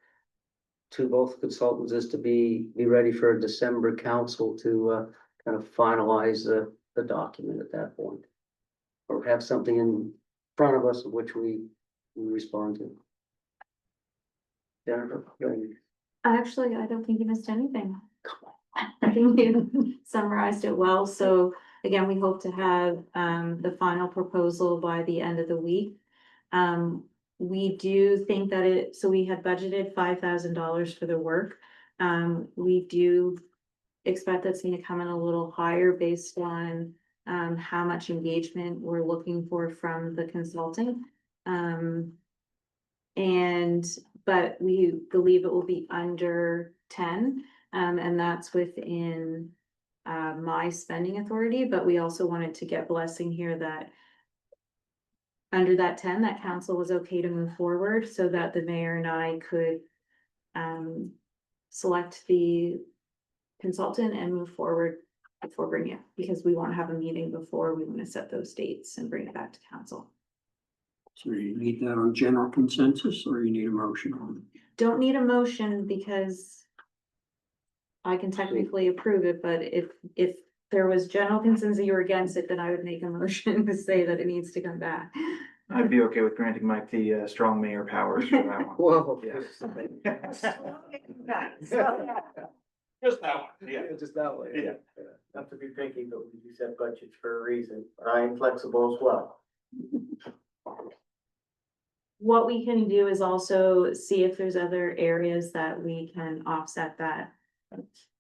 Speaker 1: to both consultants is to be ready for a December council to kind of finalize the document at that point. Or have something in front of us of which we respond to. Jennifer?
Speaker 5: Actually, I don't think you missed anything. I think you summarized it well. So again, we hope to have the final proposal by the end of the week. We do think that so we had budgeted $5,000 for the work. We do expect that's going to come in a little higher based on how much engagement we're looking for from the consultant. But we believe it will be under 10. And that's within my spending authority, but we also wanted to get blessing here that under that 10, that council was okay to move forward so that the mayor and I could select the consultant and move forward before bringing it, because we want to have a meeting before we want to set those dates and bring it back to council.
Speaker 6: So you need that on general consensus or you need a motion on it?
Speaker 5: Don't need a motion because I can technically approve it, but if there was general consensus you were against it, then I would make a motion to say that it needs to come back.
Speaker 3: I'd be okay with granting Mike the strong mayor powers for that one.
Speaker 1: Whoa.
Speaker 3: Yeah.
Speaker 1: Just that one, yeah. Just that way.
Speaker 3: Yeah.
Speaker 7: Not to be picky, but we set budgets for a reason. I am flexible as well.
Speaker 5: What we can do is also see if there's other areas that we can offset that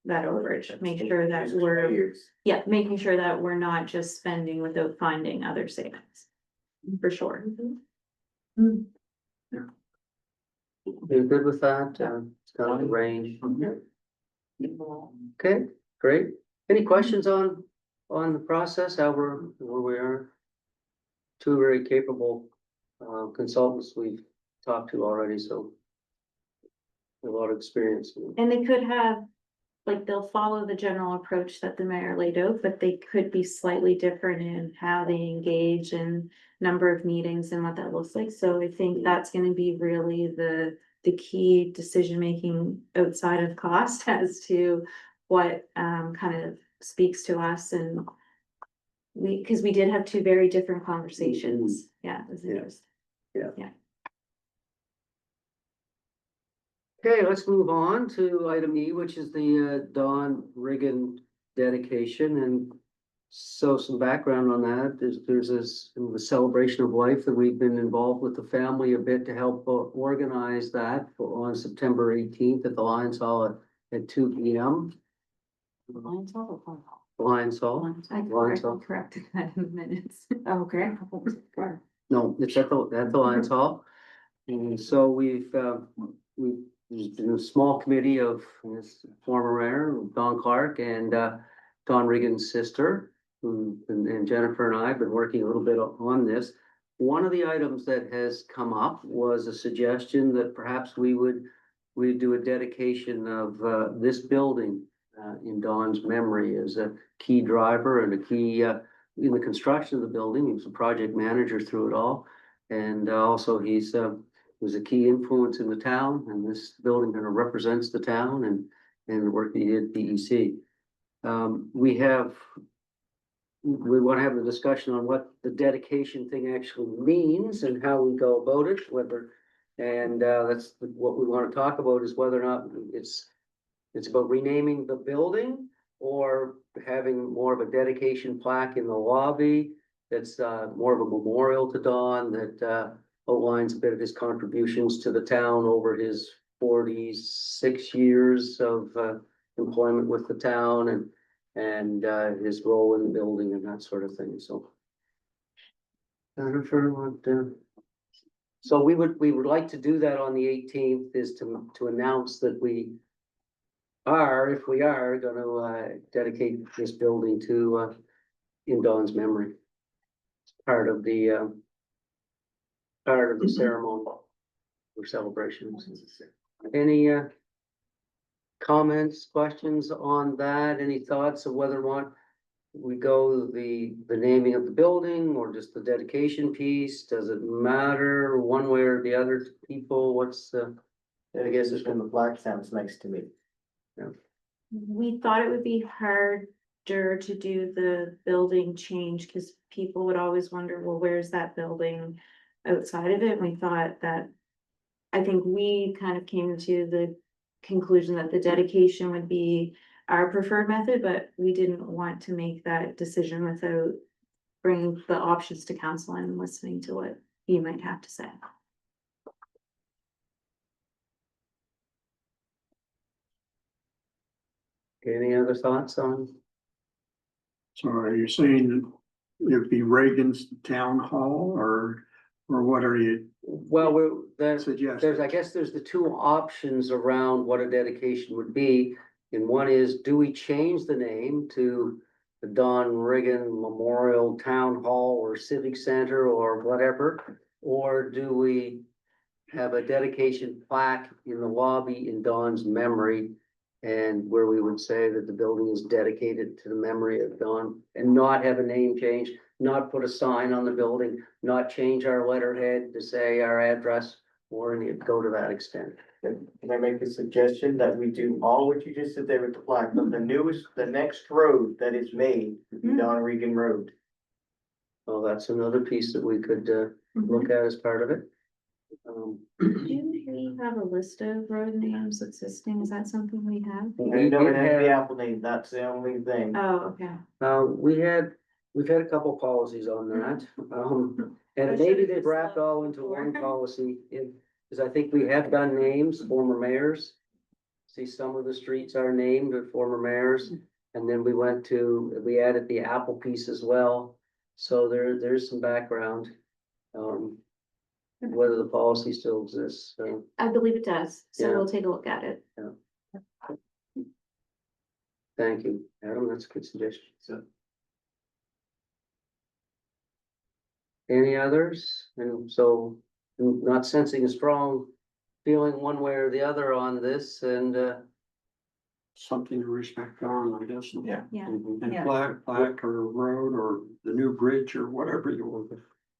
Speaker 5: overage, make sure that making sure that we're not just spending without finding other savings. For sure.
Speaker 1: You're good with that? It's kind of the range. Okay, great. Any questions on the process, how where we are? Two very capable consultants we've talked to already, so a lot of experience.
Speaker 5: And they could have, like, they'll follow the general approach that the mayor laid out, but they could be slightly different in how they engage and number of meetings and what that looks like. So I think that's gonna be really the key decision-making outside of cost as to what kind of speaks to us. And because we did have two very different conversations. Yeah, it was interesting.
Speaker 1: Okay, let's move on to item E, which is the Don Riggin dedication. And so some background on that, there's this a celebration of life that we've been involved with the family a bit to help organize that on September 18th at the Lions Hall at 2 p.m.
Speaker 5: Lions Hall or Pond Hall?
Speaker 1: Lions Hall.
Speaker 5: I corrected that in the minutes. Okay.
Speaker 1: No, it's at the Lions Hall. And so we've there's been a small committee of former mayor, Don Clark, and Don Riggins' sister, and Jennifer and I have been working a little bit on this. One of the items that has come up was a suggestion that perhaps we do a dedication of this building in Don's memory as a key driver and a key in the construction of the building. He was a project manager through it all. And also he's was a key influence in the town, and this building kind of represents the town and the work he did at DEC. We want to have a discussion on what the dedication thing actually means and how we go about it, that's what we want to talk about, is whether or not it's about renaming the building or having more of a dedication plaque in the lobby that's more of a memorial to Don that outlines a bit of his contributions to the town over his 46 years of employment with the town, and his role in the building and that sort of thing, so. Jennifer, so we would like to do that on the 18th, is to announce that we are, if we are, gonna dedicate this building to in Don's memory. It's part of the ceremony or celebrations. Any comments, questions on that? Any thoughts of whether or not we go the naming of the building or just the dedication piece? Does it matter one way or the other to people? What's
Speaker 7: I guess it's when the flag sounds nice to me.
Speaker 5: We thought it would be harder to do the building change, because people would always wonder, well, where's that building outside of it? And we thought that, I think we kind of came to the conclusion that the dedication would be our preferred method, but we didn't want to make that decision without bringing the options to council and listening to what you might have to say.
Speaker 1: any other thoughts on?
Speaker 6: So are you saying it'd be Reagan's Town Hall or what are you
Speaker 1: Well, there's,
Speaker 6: suggesting?
Speaker 1: I guess there's the two options around what a dedication would be. And one is, do we change the name to the Don Regan Memorial Town Hall or Civic Center or whatever? Or do we have a dedication plaque in the lobby in Don's memory? And where we would say that the building is dedicated to the memory of Don, and not have a name change, not put a sign on the building, not change our letterhead to say our address, or any, go to that extent.
Speaker 7: Can I make a suggestion that we do all what you just said there with the flag, but the next road that is made, would be Don Regan Road.
Speaker 1: Well, that's another piece that we could look at as part of it.
Speaker 5: Do we have a list of road names existing? Is that something we have?
Speaker 7: I know it has the Apple name, that's the only thing.
Speaker 5: Oh, okay.
Speaker 1: We've had a couple policies on that, and maybe they've wrapped all into one policy, because I think we have done names, former mayors. See, some of the streets are named with former mayors, and then we added the Apple piece as well. So there's some background, whether the policy still exists, so.
Speaker 5: I believe it does, so
Speaker 1: Yeah.
Speaker 5: we'll take a look at it.
Speaker 1: Thank you, Adam, that's a good suggestion. So. Any others? And so, not sensing a strong feeling one way or the other on this, and
Speaker 6: Something to respect on, I guess.
Speaker 3: Yeah.
Speaker 5: Yeah.
Speaker 6: And
Speaker 4: Yeah.
Speaker 6: plaque or road or the new bridge or whatever you want.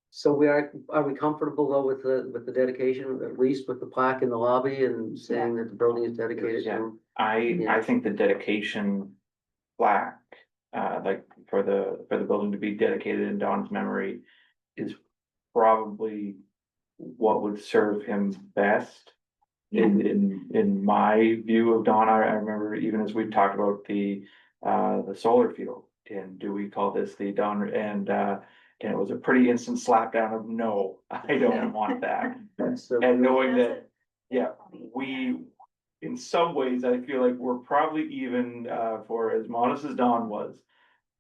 Speaker 1: So are we comfortable though with the dedication, at least with the plaque in the lobby and saying that the building is dedicated to him?
Speaker 3: I think the dedication plaque, like for the building to be dedicated in Don's memory is probably what would serve him best. In my view of Don, I remember even as we talked about the solar field, and do we call this the Don, and it was a pretty instant slap down of no, I don't want that. And knowing that, yeah, we, in some ways, I feel like we're probably even, for as modest as Don was,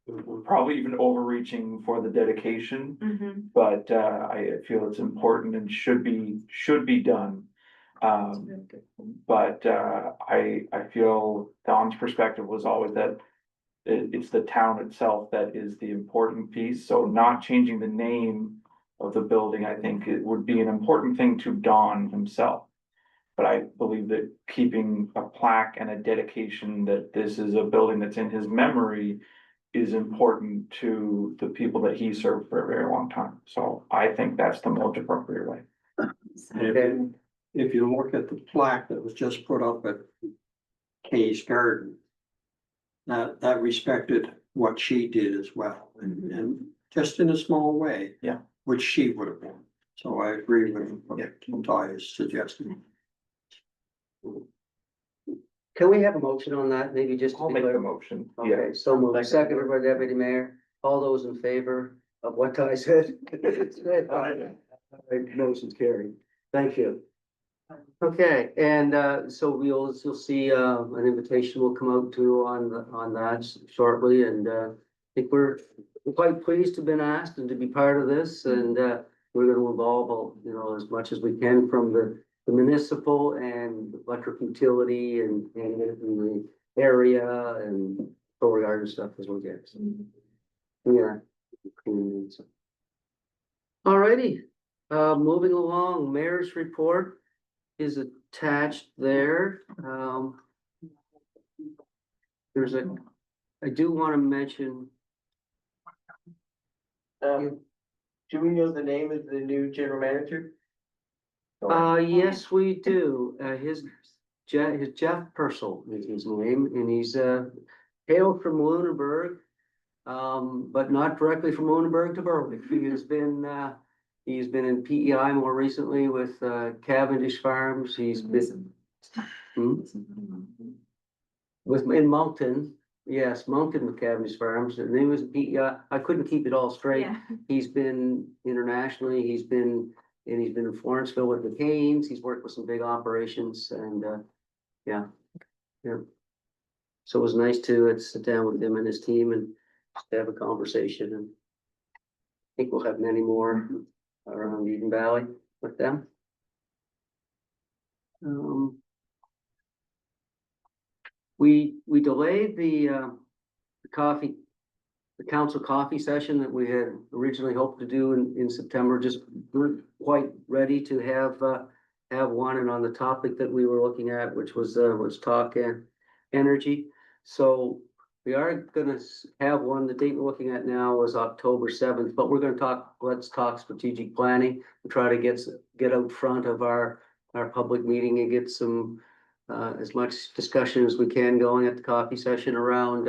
Speaker 3: we're probably even overreaching for the dedication,
Speaker 5: Mm-hmm.
Speaker 3: but I feel it's important and should be done. But I feel Don's perspective was always that it's the town itself that is the important piece, so not changing the name of the building, I think it would be an important thing to Don himself. But I believe that keeping a plaque and a dedication that this is a building that's in his memory is important to the people that he served for a very long time. So I think that's the most appropriate way.
Speaker 6: If you look at the plaque that was just put up at Kay's Garden, that respected what she did as well, and just in a small way.
Speaker 3: Yeah.
Speaker 6: Which she would have done. So I agree with what Ty is suggesting.
Speaker 1: Can we have a motion on that, maybe just to
Speaker 3: I'll
Speaker 1: be
Speaker 3: make the
Speaker 1: clear?
Speaker 3: motion.
Speaker 1: Okay, so moved, seconded by Deputy Mayor, all those in favor of what Ty said? Motion's carried, thank you. Okay, and so you'll see an invitation will come out to on that shortly, and I think we're quite pleased to have been asked and to be part of this, and we're gonna involve, as much as we can from the municipal and electric utility and the area and Beauregard and stuff as we get. So, yeah. Alrighty, moving along, mayor's report is attached there. I do want to mention,
Speaker 7: Do we know the name of the new general manager?
Speaker 1: yes, we do. His Jeff Purcell is his name, and he's hailed from Lunenburg, but not directly from Lunenburg to Berwick. He's been in PEI more recently with Cavendish Farms. He's been in Moncton. Yes, Moncton with Cavendish Farms. And then he was in PEI. I couldn't keep it all straight.
Speaker 8: Yeah.
Speaker 1: He's been internationally. He's been in Florenceville with the Canes. He's worked with some big operations, and yeah. So it was nice to sit down with him and his team and just have a conversation. And I think we'll have many more around Eden Valley with them. We delayed the council coffee session that we had originally hoped to do in September. Just weren't quite ready to have one, and on the topic that we were looking at, which was talk energy. So we are gonna have one. The date we're looking at now is October 7th, but we're gonna let's talk strategic planning and try to get out front of our public meeting and get some as much discussion as we can going at the coffee session around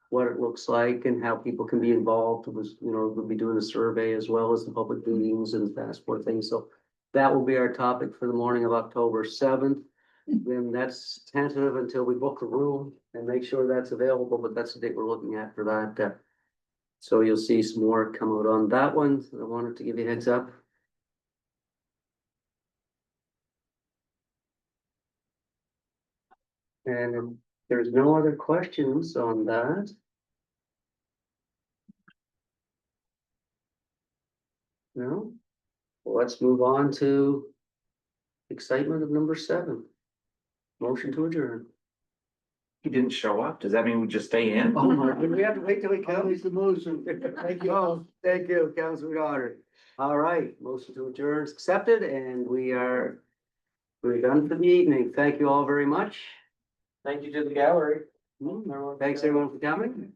Speaker 1: what it looks like and how people can be involved. It was, we'll be doing a survey as well as the public meetings and the passport thing. So that will be our topic for the morning of October 7th. Then that's tentative until we book the room and make sure that's available, but that's the date we're looking at for that. So you'll see some more come out on that one. I wanted to give you a heads up. And if there's no other questions on that. No? Well, let's move on to excitement of number 7. Motion to adjourn.
Speaker 3: He didn't show up. Does that mean we just stay in?
Speaker 1: Oh my, we have to wait till he comes.
Speaker 2: the motion.
Speaker 1: Thank you. Thank you, Councilor Goddard. All right, motion to adjourn is accepted, and we're done for the evening. Thank you all very much.
Speaker 7: Thank you to the gallery.
Speaker 1: Thanks everyone for coming.